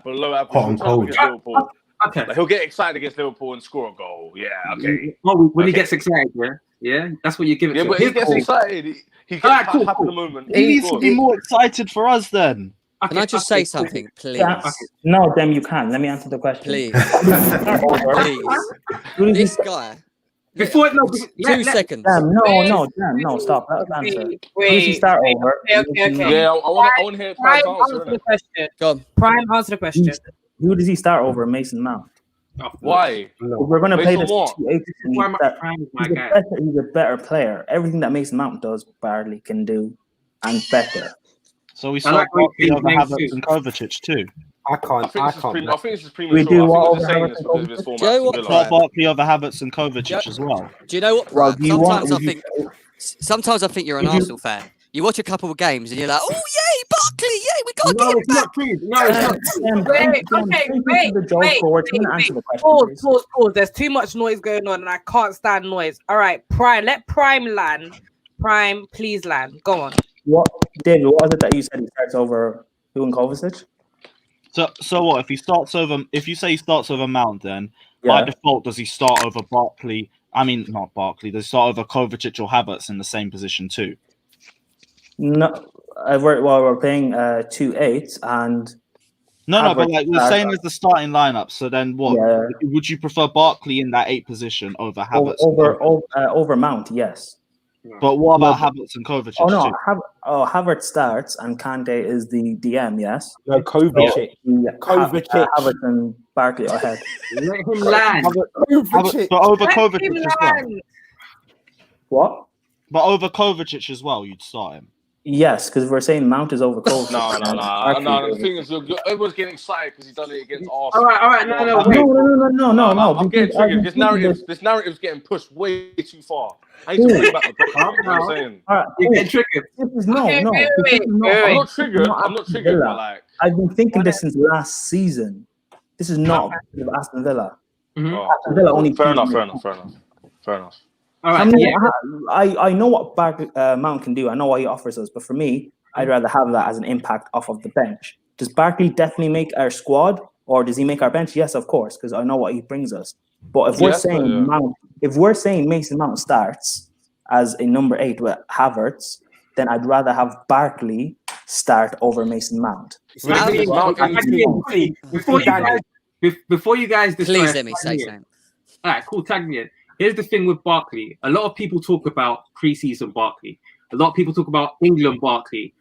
below average. Liverpool. Okay. Like, he'll get excited against Liverpool and score a goal. Yeah, okay. Oh, when he gets excited, yeah, that's what you give it to. Yeah, but he gets excited. He gets happy at the moment. He needs to be more excited for us then. Can I just say something, please? No, Dem, you can't. Let me answer the question. Please. Please. This guy. Before 2 seconds. No, stop. Let us answer. Who does he start over? Okay. Yeah, I want to hear Prime's answer. The question. Go on. Prime, answer the question. Who does he start over? Mason Mount. Why? We're going to play this. guy. He's a better player. Everything that Mason Mount does, Barkley can do, and better. So we saw Barkley over Havertz and Kovacic too. I can't. I think this is premature. We do I what think over we're just saying this because of his format. You know what, Villa. Saw Barkley over Havertz and Kovacic as well. Do you know what? Well, Right, sometimes I think you're an Arsenal fan. You watch a couple of games and you're like, oh yay, Barkley, yay, we got to get him back. Pause. There's too much noise going on and I can't stand noise. All right, Prime, let Prime land. Prime, please land. Go on. What, David? What was it that you said he starts over who and Kovacic? So what if he starts over? If you say he starts over Mount, then by default does he start over Barkley? I mean, not Barkley. Does he start over Kovacic or Havertz in the same position too? No, we're playing 2-8 and no, but like we're saying as the starting lineup. So then, what would you prefer Barkley in that 8 position over Havertz? Over Mount, yes. But what about Havertz and Kovacic? Havertz starts and Kante is the DM, yes? No, Kovacic. Havertz and Barkley ahead. Let him land. But over Kovacic as well. What? But over Kovacic as well, you'd start him. Yes, because we're saying Mount is over Kovacic. No. The thing is, everyone's getting excited because he's done it against Arsenal. All right. No. I'm getting triggered. This narrative's getting pushed way too far. I need to think about what I'm saying. All right, you're getting triggered. I'm not triggered. But like, I've been thinking this since last season. This is not Aston Villa. Aston Villa only. Fair enough. All right, I know what Mount can do. I know what he offers us. But for me, I'd rather have that as an impact off of the bench. Does Barkley definitely make our squad, or does he make our bench? Yes, of course, because I know what he brings us. But if we're saying Mason Mount starts as a number 8 with Havertz, then I'd rather have Barkley start over Mason Mount. Before you guys decide, please let me say something. All right, cool. Tag me in. Here's the thing with Barkley. A lot of people talk about preseason Barkley. A lot of people talk about England Barkley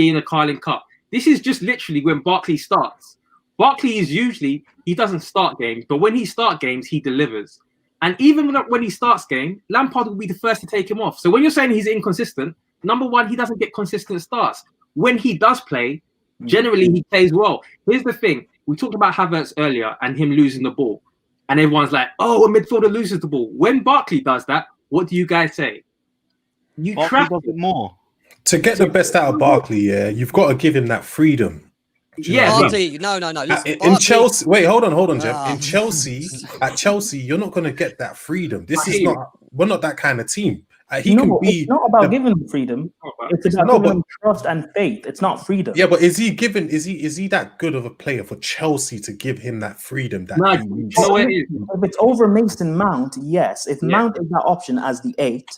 in the Carling Cup. This is just literally when Barkley starts. Barkley is usually, he doesn't start games, but when he starts games, he delivers. And even when he starts game, Lampard will be the first to take him off. So when you're saying he's inconsistent, number one, he doesn't get consistent starts. When he does play, generally he plays well. Here's the thing. We talked about Havertz earlier and him losing the ball. And everyone's like, oh, a midfielder loses the ball. When Barkley does that, what do you guys say? You trap it more. To get the best out of Barkley, you've got to give him that freedom. Barkley, no. Listen, in Chelsea, wait, hold on, Jeff. In Chelsea, you're not going to get that freedom. We're not that kind of team. It's not about giving him freedom. It's about giving him trust and faith. It's not freedom. Yeah, but is he that good of a player for Chelsea to give him that freedom? If it's over Mason Mount, yes. If Mount is that option as the 8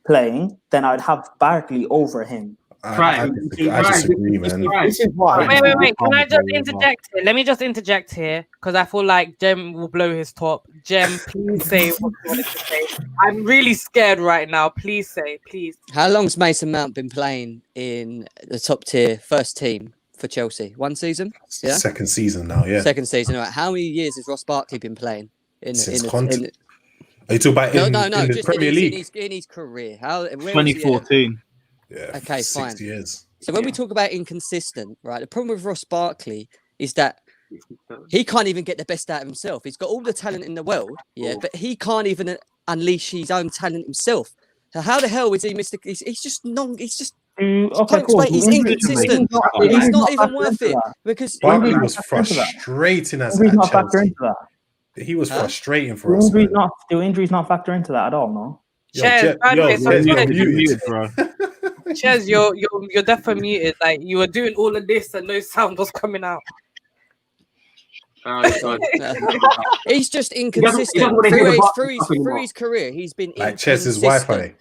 playing, then I'd have Barkley over him. I disagree, man. This is why. Wait. Can I just interject here? Let me just interject here because I feel like Jem will blow his top. Jem, please say what you wanted to say. I'm really scared right now. Please say, please. How long's Mason Mount been playing in the top tier first team for Chelsea? 1 season? Yeah. Second season now, yeah. Second season. All right. How many years has Ross Barkley been playing since Conte? Are you talking about in the Premier League? In his career. 2014. Yeah, okay, 6 fine. years. So when we talk about inconsistent, right, the problem with Ross Barkley is that he can't even get the best out of himself. He's got all the talent in the world, but he can't even unleash his own talent himself. So how the hell is he Mr. He's just Okay, cool. He's inconsistent. He's not even worth it because Barkley was frustrating as Injuries not at factor Chelsea. into that. He was frustrating for us. Do injuries not factor into that at all? No. Chez, you're muted, bro. Chez, you're definitely muted. Like you were doing all of this and no sound was coming out. He's just inconsistent through his career. He's been like Chez's Wi-Fi.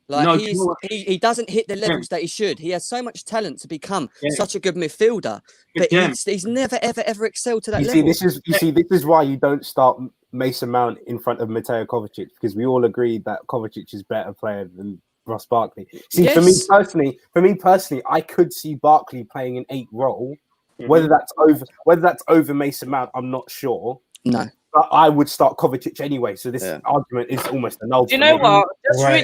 Like he doesn't hit the levels that he should. He has so much talent to become such a good midfielder, but he's never ever excelled to that level. This is why you don't start Mason Mount in front of Mateo Kovacic, because we all agree that Kovacic is a better player than Ross Barkley. See, for me personally, I could see Barkley playing an 8 role. Whether that's over Mason Mount, I'm not sure. No. But I would start Kovacic anyway, so this argument is almost a null. Do you know what?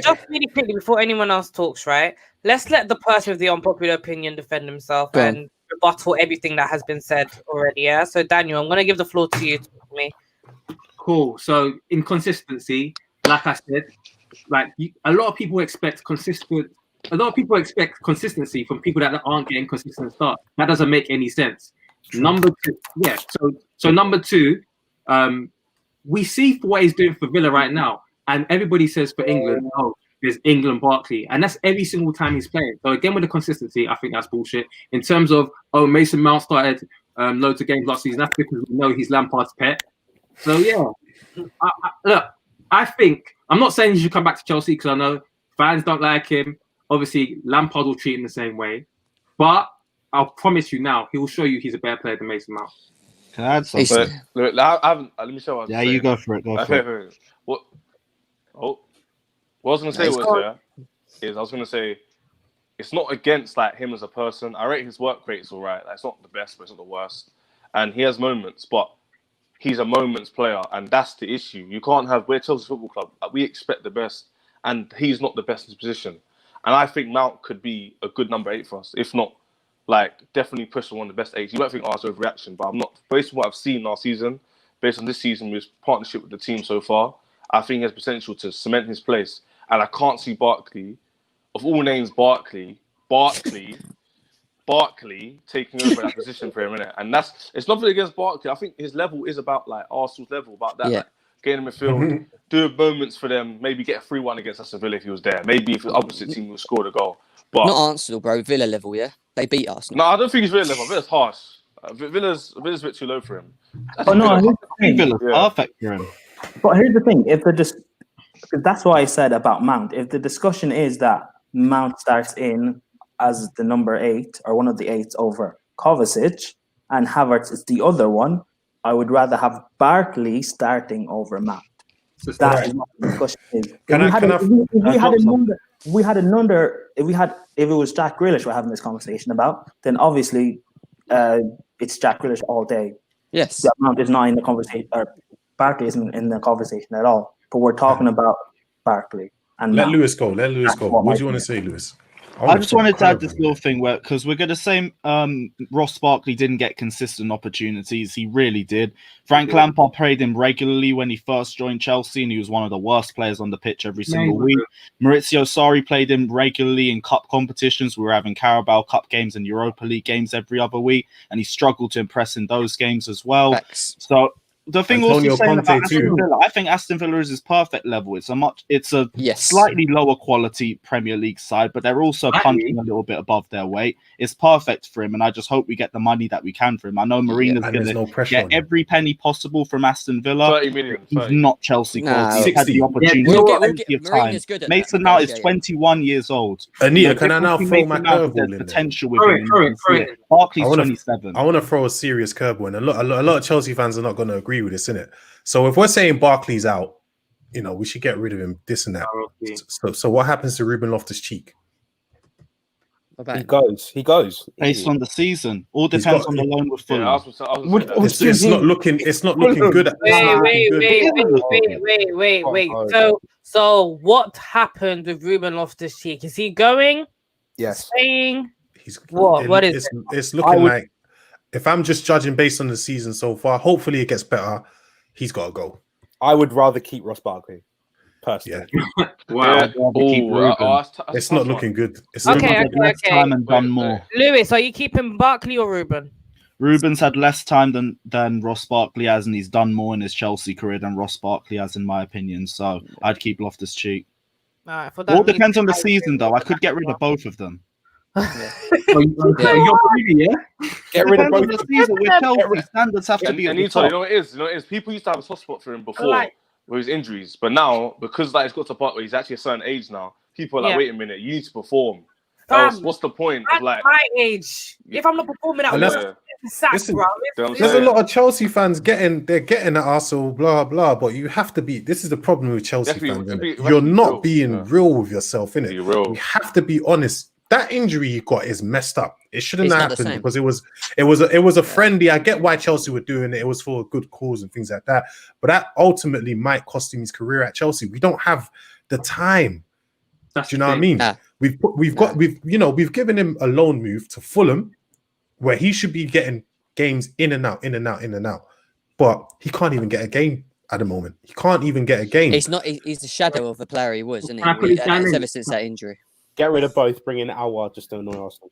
Just really quickly before anyone else talks, right? Let's let the person with the unpopular opinion defend himself and rebuttal everything that has been said already. Yeah. So Daniel, I'm gonna give the floor to you. Cool. So inconsistency, like I said, a lot of people expect consistency from people that aren't getting consistent start. That doesn't make any sense. Number two, we see what he's doing for Villa right now, and everybody says for England, there's England Barkley, and that's every single time he's playing. So again, with the consistency, I think that's bullshit. In terms of Mason Mount started loads of games last season, that's because we know he's Lampard's pet. So yeah, I think I'm not saying he should come back to Chelsea because I know fans don't like him. Obviously, Lampard will treat him the same way, but I'll promise you now, he will show you he's a better player than Mason Mount. Can I add something? Let me show what you go for it. What I was going to say it's not against like him as a person. I rate his work rate's all right. Like, it's not the best, but it's not the worst. And he has moments, but he's a moments player, and that's the issue. You can't have, we're Chelsea Football Club. We expect the best, and he's not the best in his position. And I think Mount could be a good number 8 for us, if not, like, definitely push for one of the best 8s. You might think, it's overreaction, but I'm not. Based on what I've seen last season, based on this season, with his partnership with the team so far, I think he has potential to cement his place. And I can't see Barkley, of all names, Barkley taking over that position for him, innit? And it's nothing against Barkley. I think his level is about like Arsenal's level, about that. Yeah. Like, getting in midfield, do moments for them, maybe get a 3-1 against Aston Villa if he was there. Maybe if the opposite team would score the goal. But not Arsenal, bro. Villa level, yeah? They beat Arsenal. No, I don't think he's Villa level. Villa's harsh. Villa's a bit too low for him. Villa's perfect for him. But here's the thing: because that's what I said about Mount. If the discussion is that Mount starts in as the number 8 or one of the 8s over Kovacic, and Havertz is the other one, I would rather have Barkley starting over Mount. That is what the discussion is. If it was Jack Grealish we're having this conversation about, then obviously it's Jack Grealish all day. Yes. The Mount is not in the conversation, or Barkley isn't in the conversation at all. But we're talking about Barkley. And let Lewis go. What do you want to say, Lewis? I just wanted to add this little thing where, because we're going to say Ross Barkley didn't get consistent opportunities. He really did. Frank Lampard played him regularly when he first joined Chelsea, and he was one of the worst players on the pitch every single week. Maurizio Sarri played him regularly in cup competitions. We were having Carabao Cup games and Europa League games every other week, and he struggled to impress in those games as well. Facts. So the thing Antonio also saying about Conte Aston too. Villa, I think Aston Villa is his perfect level. It's a slightly lower quality Premier League side, but they're also punching a little bit above their weight. It's perfect for him, and I just hope we get the money that we can for him. I know Marina's going to get every penny possible from Aston Villa. 30 million. He's not Chelsea quality. He's had the opportunity. Marina's good at Mason Mount is 21 years old. Anita, can I now throw my curveball in there? Potential with him. Barkley's 27. I want to throw a serious curveball, and a lot of Chelsea fans are not going to agree with this, innit? So if we're saying Barkley's out, we should get rid of him, this and that. So what happens to Ruben Loftus-Cheek? He goes. Based on the season. All depends on the loan with Fulham. It's not looking good. Wait. So what happened with Ruben Loftus-Cheek? Is he going? Yes. Staying? What is it? It's looking like, if I'm just judging based on the season so far, hopefully it gets better. He's got to go. I would rather keep Ross Barkley. personally. Wow. It's not looking good. It's Okay, Less time and done more. Lewis, are you keeping Barkley or Ruben? Ruben's had less time than Ross Barkley has, and he's done more in his Chelsea career than Ross Barkley has, in my opinion. So I'd keep Loftus-Cheek. All depends on the season, though. I could get rid of both of them. You're greedy, yeah? Get rid of both. The season with Chelsea standards have to be. And you know what it is? You know what it is? People used to have a soft spot for him before with his injuries, but now because like it's got to a part where he's actually a certain age now, people are like, wait a minute, you need to perform. Else, what's the point of like my age? If I'm not performing at Listen, there's a lot of Chelsea fans getting at Arsenal, blah blah. But you have to be. This is the problem with Chelsea fans. You're not being real with yourself, innit? You have to be honest. That injury he got is messed up. It shouldn't have happened because it was a friendly. I get why Chelsea were doing it. It was for a good cause and things like that. But that ultimately might cost him his career at Chelsea. We don't have the time. Do you know what I mean? We've given him a loan move to Fulham, where he should be getting games in and out. But he can't even get a game at the moment. He can't even get a game. He's the shadow of the player he was, isn't he? Ever since that injury. Get rid of both. Bring in Alwar just to annoy Arsenal.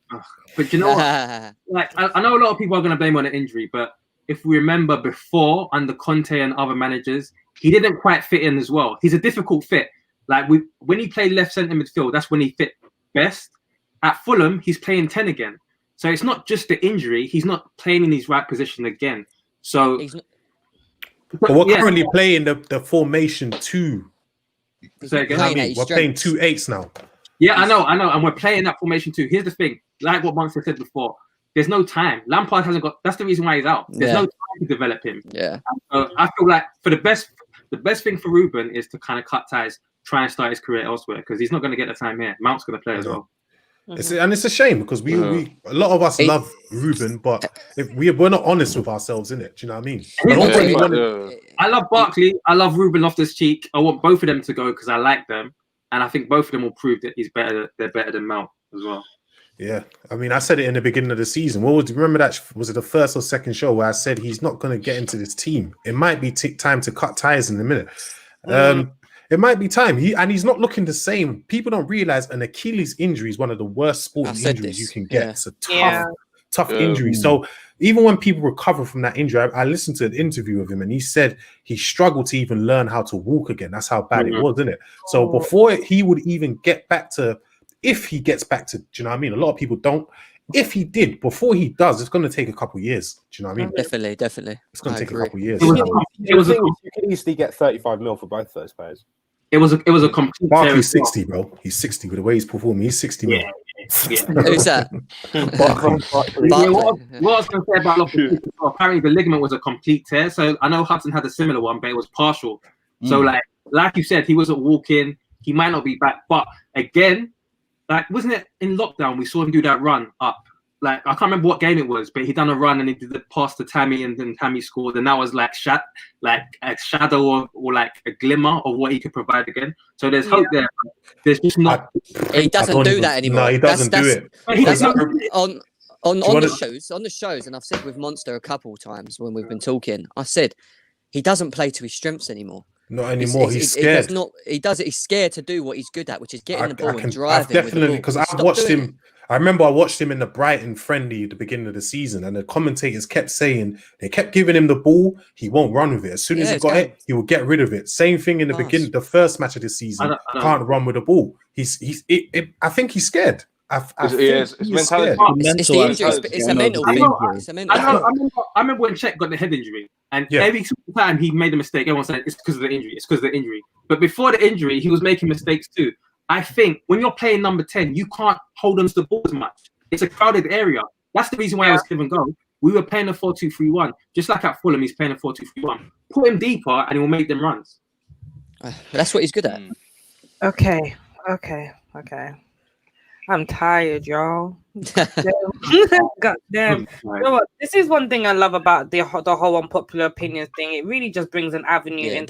But you know what? Like I know a lot of people are going to blame on an injury, but if we remember before under Conte and other managers, he didn't quite fit in as well. He's a difficult fit. Like when he played left centre midfield, that's when he fit best. At Fulham, he's playing 10 again. So it's not just the injury; he's not playing in his right position again. So, but we're currently playing the formation 2. So we're playing 2 8s now. Yeah, I know, and we're playing that formation 2. Here's the thing, like what Monster said before, there's no time. Lampard hasn't got. That's the reason why he's out. There's no time to develop him. Yeah. I feel like the best thing for Ruben is to kind of cut ties, try and start his career elsewhere because he's not going to get the time here. Mount's going to play as well. And it's a shame because we a lot of us love Ruben, but if we're not honest with ourselves, innit? Do you know what I mean? I love Barkley. I love Ruben Loftus-Cheek. I want both of them to go because I like them, and I think both of them will prove that they're better than Mount as well. Yeah, I mean, I said it in the beginning of the season. Remember that was it the first or second show where I said he's not going to get into this team? It might be time to cut ties in a minute. It might be time. He's not looking the same. People don't realize an Achilles injury is one of the worst sporting injuries you can get. Yeah. It's a tough injury. So even when people recover from that injury, I listened to an interview of him and he said he struggled to even learn how to walk again. That's how bad it was, isn't it? So before he would even get back to, if he gets back to, do you know what I mean? A lot of people don't. If he did, before he does, it's going to take a couple of years. Do you know what I mean? Definitely. It's going to take a couple of years. You can easily get 35 mil for both those players. It was a complete. Barkley's 60, bro. He's 60 with the way he's performing. He's 60 mil. Who's that? What I was going to say about Loftus-Cheek, apparently the ligament was a complete tear. So I know Hudson had a similar one, but it was partial. So like you said, he wasn't walking. He might not be back. But again, like wasn't it in lockdown? We saw him do that run up. Like I can't remember what game it was, but he done a run and he did the pass to Tammy, and then Tammy scored, and that was like a shadow or like a glimmer of what he could provide again. So there's hope there. There's just not. He doesn't do that anymore. No, he doesn't do it. On the shows, and I've said with Monster a couple of times when we've been talking, I said he doesn't play to his strengths anymore. Not anymore. He's scared. He does it. He's scared to do what he's good at, which is getting the ball and driving. Definitely, because I've watched him. I remember I watched him in the Brighton friendly at the beginning of the season, and the commentators kept saying they kept giving him the ball. He won't run with it. As soon as he got it, he will get rid of it. Same thing in the beginning, the first match of the season. Can't run with the ball. I think he's scared. It's mentality. It's the injury. It's a mental thing. I remember when Czech got the head injury, and every single time he made a mistake, everyone said it's because of the injury. It's because of the injury. But before the injury, he was making mistakes too. I think when you're playing number 10, you can't hold on to the ball as much. It's a crowded area. That's the reason why I was give and go. We were playing a 4-2-3-1. Just like at Fulham, he's playing a 4-2-3-1. Put him deeper and he will make them runs. That's what he's good at. Okay. I'm tired, y'all. God damn. You know what? This is one thing I love about the whole unpopular opinion thing. It really just brings an avenue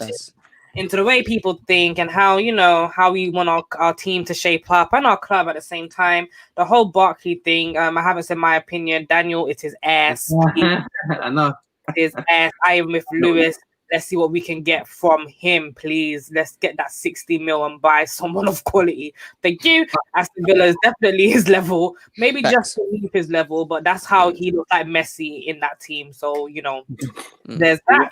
into the way people think and how we want our team to shape up and our club at the same time. The whole Barkley thing, I haven't said my opinion. Daniel, it's his ass. I know. His ass. I am with Lewis. let's see what we can get from him, please. Let's get that 60 mil and buy someone of quality. Thank you. Aston Villa is definitely his level, maybe just beneath his level, but that's how he looks like Messi in that team. So, there's that.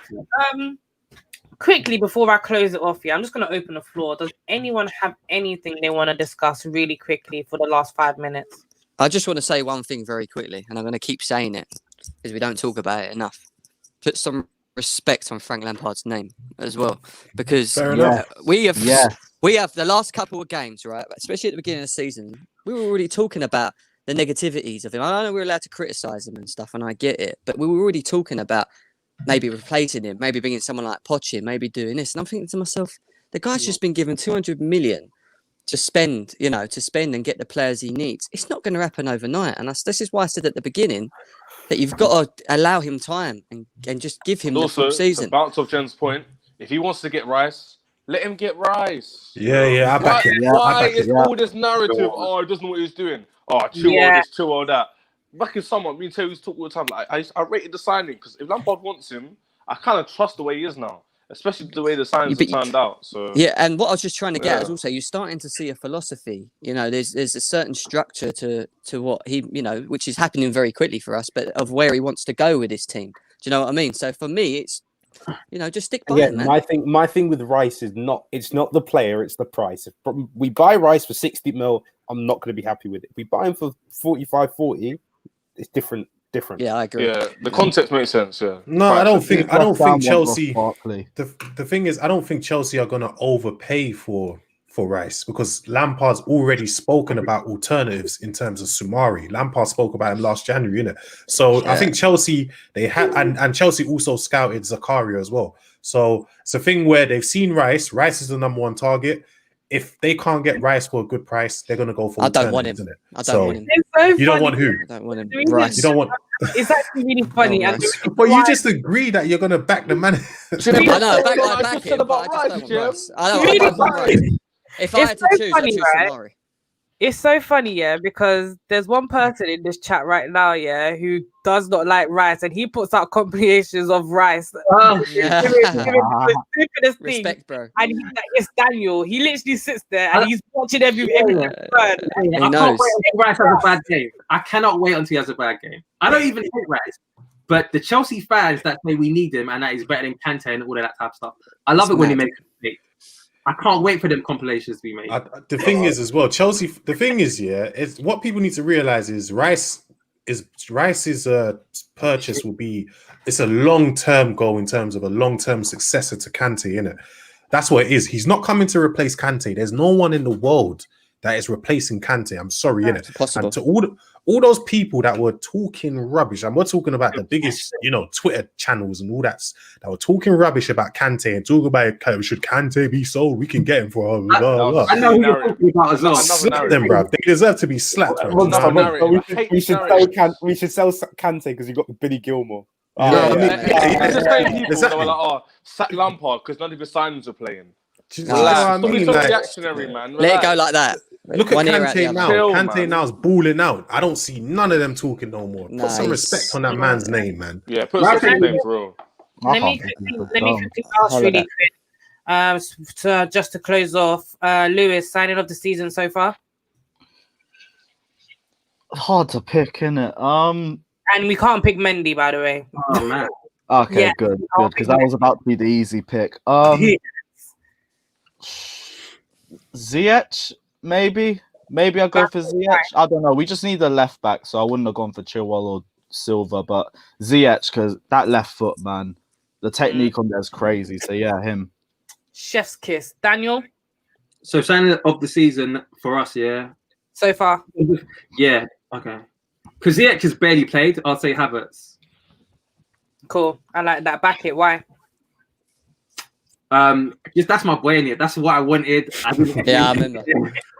Quickly, before I close it off here, I'm just going to open the floor. Does anyone have anything they want to discuss really quickly for the last 5 minutes? I just want to say one thing very quickly, and I'm going to keep saying it because we don't talk about it enough. Put some respect on Frank Lampard's name as well, because we have the last couple of games, right? Especially at the beginning of the season, we were already talking about the negativities of him. I know we're allowed to criticize him and stuff, and I get it, but we were already talking about maybe replacing him, maybe bringing someone like Poch in, maybe doing this. And I'm thinking to myself, the guy's just been given 200 million to spend, and get the players he needs. It's not going to happen overnight. And this is why I said at the beginning that you've got to allow him time and just give him the full season. To bounce off Jen's point, if he wants to get Rice, let him get Rice. Yeah, I back it. Why is all this narrative? Oh, he doesn't know what he's doing. Oh, chill on this, chill on that. Back in summer, me and Terrace talk all the time. Like, I rated the signing because if Lampard wants him, I kind of trust the way he is now, especially the way the signings have turned out. So and what I was just trying to get is also you're starting to see a philosophy. There's a certain structure to what he, which is happening very quickly for us, but of where he wants to go with his team. Do you know what I mean? So for me, it's just stick by him, man. My thing with Rice is it's not the player, it's the price. If we buy Rice for 60 mil, I'm not going to be happy with it. If we buy him for 45, 40. It's different. Yeah, I agree. Yeah, the context makes sense. Yeah. No, I don't think Chelsea. The thing is, I don't think Chelsea are going to overpay for Rice because Lampard's already spoken about alternatives in terms of Sumari. Lampard spoke about him last January, innit? So I think Chelsea and Chelsea also scouted Zakaria as well. So it's a thing where they've seen Rice. Rice is the number one target. If they can't get Rice for a good price, they're going to go for. I don't want him. You don't want who? I don't want him. Rice. You don't want. It's actually really funny. But you just agree that you're going to back the man. I know. Back him. But I just don't want Rice. I don't want Rice. If I had to choose, I'd choose Sumari. It's so funny, because there's one person in this chat right now, who does not like Rice, and he puts out compilations of Rice. Respect, bro. And he's like, it's Daniel. He literally sits there and he's watching every word. I can't wait until Rice has a bad game. I cannot wait until he has a bad game. I don't even hate Rice, but the Chelsea fans that say we need him and that he's better than Kante and all of that type of stuff. I love it when he makes a mistake. I can't wait for them compilations to be made. The thing is, as well, Chelsea. The thing is, it's what people need to realize is Rice's purchase will be. It's a long-term goal in terms of a long-term successor to Kante, innit? That's what it is. He's not coming to replace Kante. There's no one in the world that is replacing Kante. I'm sorry, innit? Possible. And to all those people that were talking rubbish, and we're talking about the biggest, Twitter channels and all that were talking rubbish about Kante and talking about should Kante be sold? We can get him for blah, blah. I know who you're talking about as well. Slap them, bro. They deserve to be slapped. We should sell Kante because you got Billy Gilmore. It's the same people that were like, sack Lampard because none of his signings are playing. Stop being so reactionary, man. Let it go like that. Look at Kante now. Kante now is balling out. I don't see none of them talking no more. Put some respect on that man's name, man. Yeah, put some name for real. Let me quickly ask really quick. Just to close off, Lewis, signing of the season so far? Hard to pick, innit? And we can't pick Mendy, by the way. Oh, man. Okay, good. Because that was about to be the easy pick. Ziyech, maybe I'll go for Ziyech. I don't know. We just need a left back, so I wouldn't have gone for Chilwell or Silva, but Ziyech, because that left foot, man, the technique on there is crazy. So yeah, him. Chef's kiss. Daniel? So signing of the season for us, so far. Yeah, okay. Because Ziyech has barely played, I'll say Havertz. Cool. I like that. Back it. Why? Just that's my boy in it. That's what I wanted. I remember.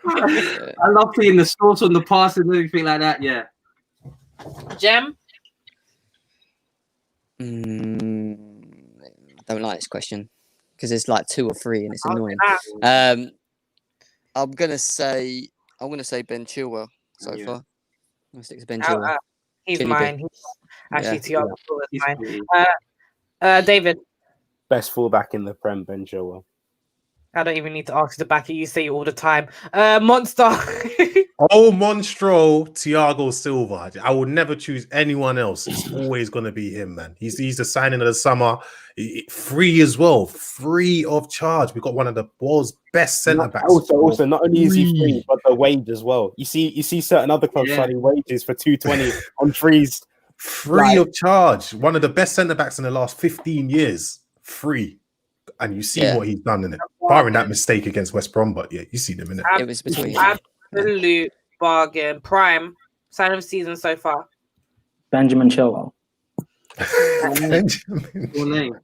I love seeing the scores on the pass and everything like that. Yeah. Jem? Don't like this question because there's like 2 or 3 and it's annoying. I'm gonna say Ben Chilwell so far. I'm gonna stick to Ben Chilwell. He's mine. Actually, Thiago is mine. David. Best fullback in the Prem, Ben Chilwell. I don't even need to ask you to back it. You say it all the time. Monster. Oh, Monstro, Thiago Silva. I would never choose anyone else. It's always going to be him, man. He's the signing of the summer. Free as well. Free of charge. We got one of the world's best centre backs. Also, not only is he free, but the wage as well. You see certain other clubs signing wages for 220 on frees. Free of charge. One of the best centre backs in the last 15 years. Free. And you see what he's done in it. Barring that mistake against West Brom, but yeah, you see them in it. It was between absolute bargain. Prime sign of the season so far. Benjamin Chilwell. Full name.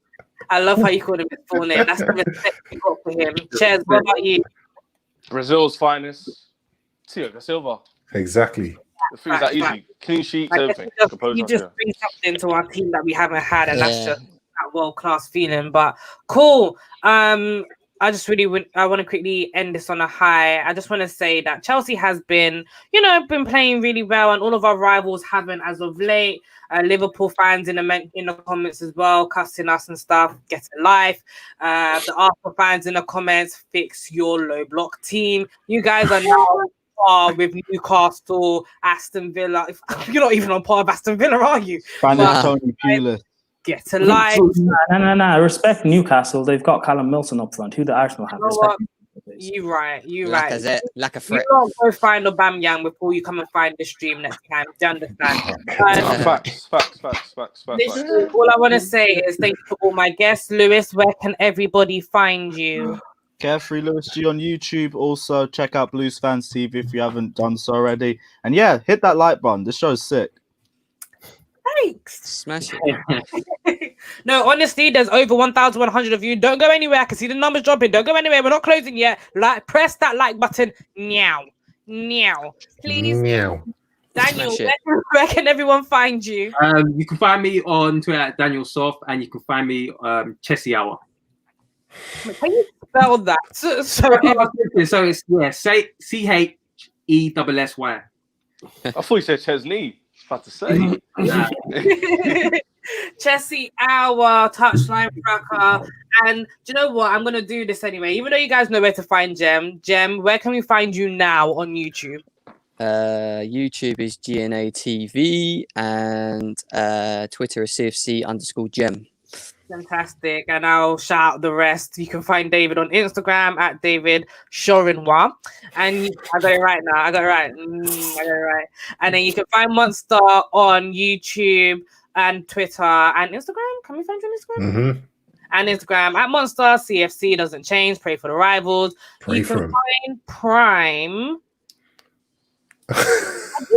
I love how you called him his full name. That's the respect you got for him. Cheers. What about you? Brazil's finest, Thiago Silva. Exactly. The things that easy, clean sheets, everything. You just bring something to our team that we haven't had, and that's just that world-class feeling. But cool. I just really I want to quickly end this on a high. I just want to say that Chelsea has been playing really well, and all of our rivals haven't as of late. Liverpool fans in the comments as well, cussing us and stuff, getting life. The Arsenal fans in the comments, fix your low block team. You guys are now par with Newcastle, Aston Villa. You're not even on par with Aston Villa, are you? Tony Pulis. Get alive. No. Respect Newcastle. They've got Callum Wilson up front. Who the Arsenal have? You right. Like a threat. You don't go find Aubameyang before you come and find the stream next time. Do you understand? Facts. All I want to say is thank you to all my guests. Lewis, where can everybody find you? Carefree Lewis G on YouTube. Also, check out Blues Fans TV if you haven't done so already. And yeah, hit that like button. This show's sick. Thanks. Smash it. No, honestly, there's over 1,100 of you. Don't go anywhere. I can see the numbers dropping. Don't go anywhere. We're not closing yet. Press that like button. Meow. Please. Meow. Daniel, where can everyone find you? You can find me on Twitter at Daniel Soft, and you can find me Chessy Hour. Can you spell that? So it's CHESSY. I thought you said Chesney. About to say. Chessy Hour, Touchline Fracker. And do you know what? I'm going to do this anyway. Even though you guys know where to find Jem. Jem, where can we find you now on YouTube? YouTube is GNA TV and Twitter is CFC_Jem. Fantastic. And I'll shout out the rest. You can find David on Instagram at David Shorinwa. And I got it right now. I got it right. And then you can find Monster on YouTube and Twitter and Instagram. Can we find you on Instagram? Mm-hmm. And Instagram at Monster. CFC doesn't change. Pray for the rivals. You can find Prime. I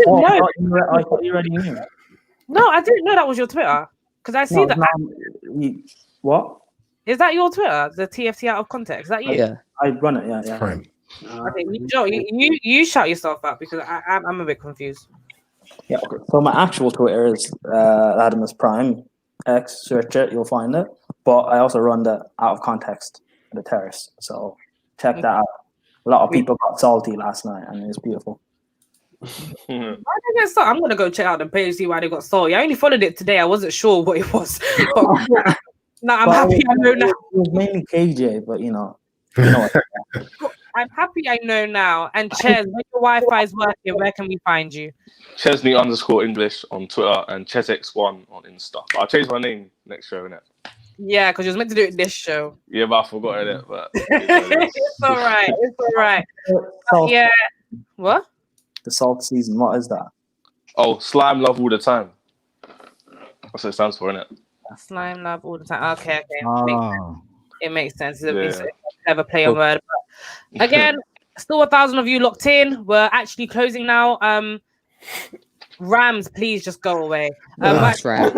thought you already knew. No, I didn't know that was your Twitter. Because I see that. What? Is that your Twitter? The TFC out of context? Is that you? Yeah, I run it. Yeah. Prime. Okay, you shout yourself out because I'm a bit confused. Yeah. Okay. So my actual Twitter is Adamus Prime X. Search it, you'll find it. But I also run the out of context, the Terrace. So check that out. A lot of people got salty last night, and it was beautiful. Why did they get salty? I'm gonna go check out the page, see why they got salty. I only followed it today. I wasn't sure what it was. No, I'm happy I know now. It was mainly KJ, but you know. I'm happy I know now. And Ches, when your Wi-Fi is working, where can we find you? Chesney_English on Twitter and ChesX1 on Insta. I'll change my name next show, innit? Yeah, because you was meant to do it this show. Yeah, but I forgot it. But it's all right. Yeah. What? The salt season. What is that? Oh, slime love all the time. That's what it stands for, innit? Slime love all the time. Okay. It makes sense. It's a clever play on word. But again, still 1,000 of you locked in. We're actually closing now. Rams, please just go away. That's right.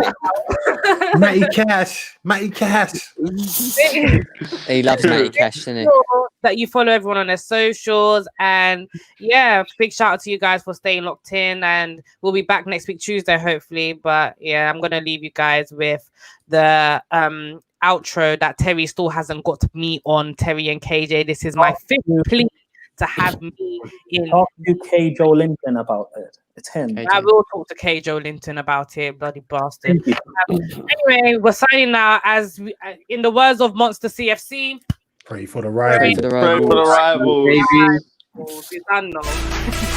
Matty Cash. He loves Matty Cash, doesn't he? That you follow everyone on their socials, and big shout out to you guys for staying locked in, and we'll be back next week Tuesday hopefully. But I'm gonna leave you guys with the outro that Terry still hasn't got me on. Terry and KJ, this is my fifth plea to have me in. Talk to K. Joe Linton about it. It's him. I will talk to K. Joe Linton about it, bloody bastard. Anyway, we're signing now. As we, in the words of Monster CFC, Pray for the rival. Pray for the rivals. We're done now.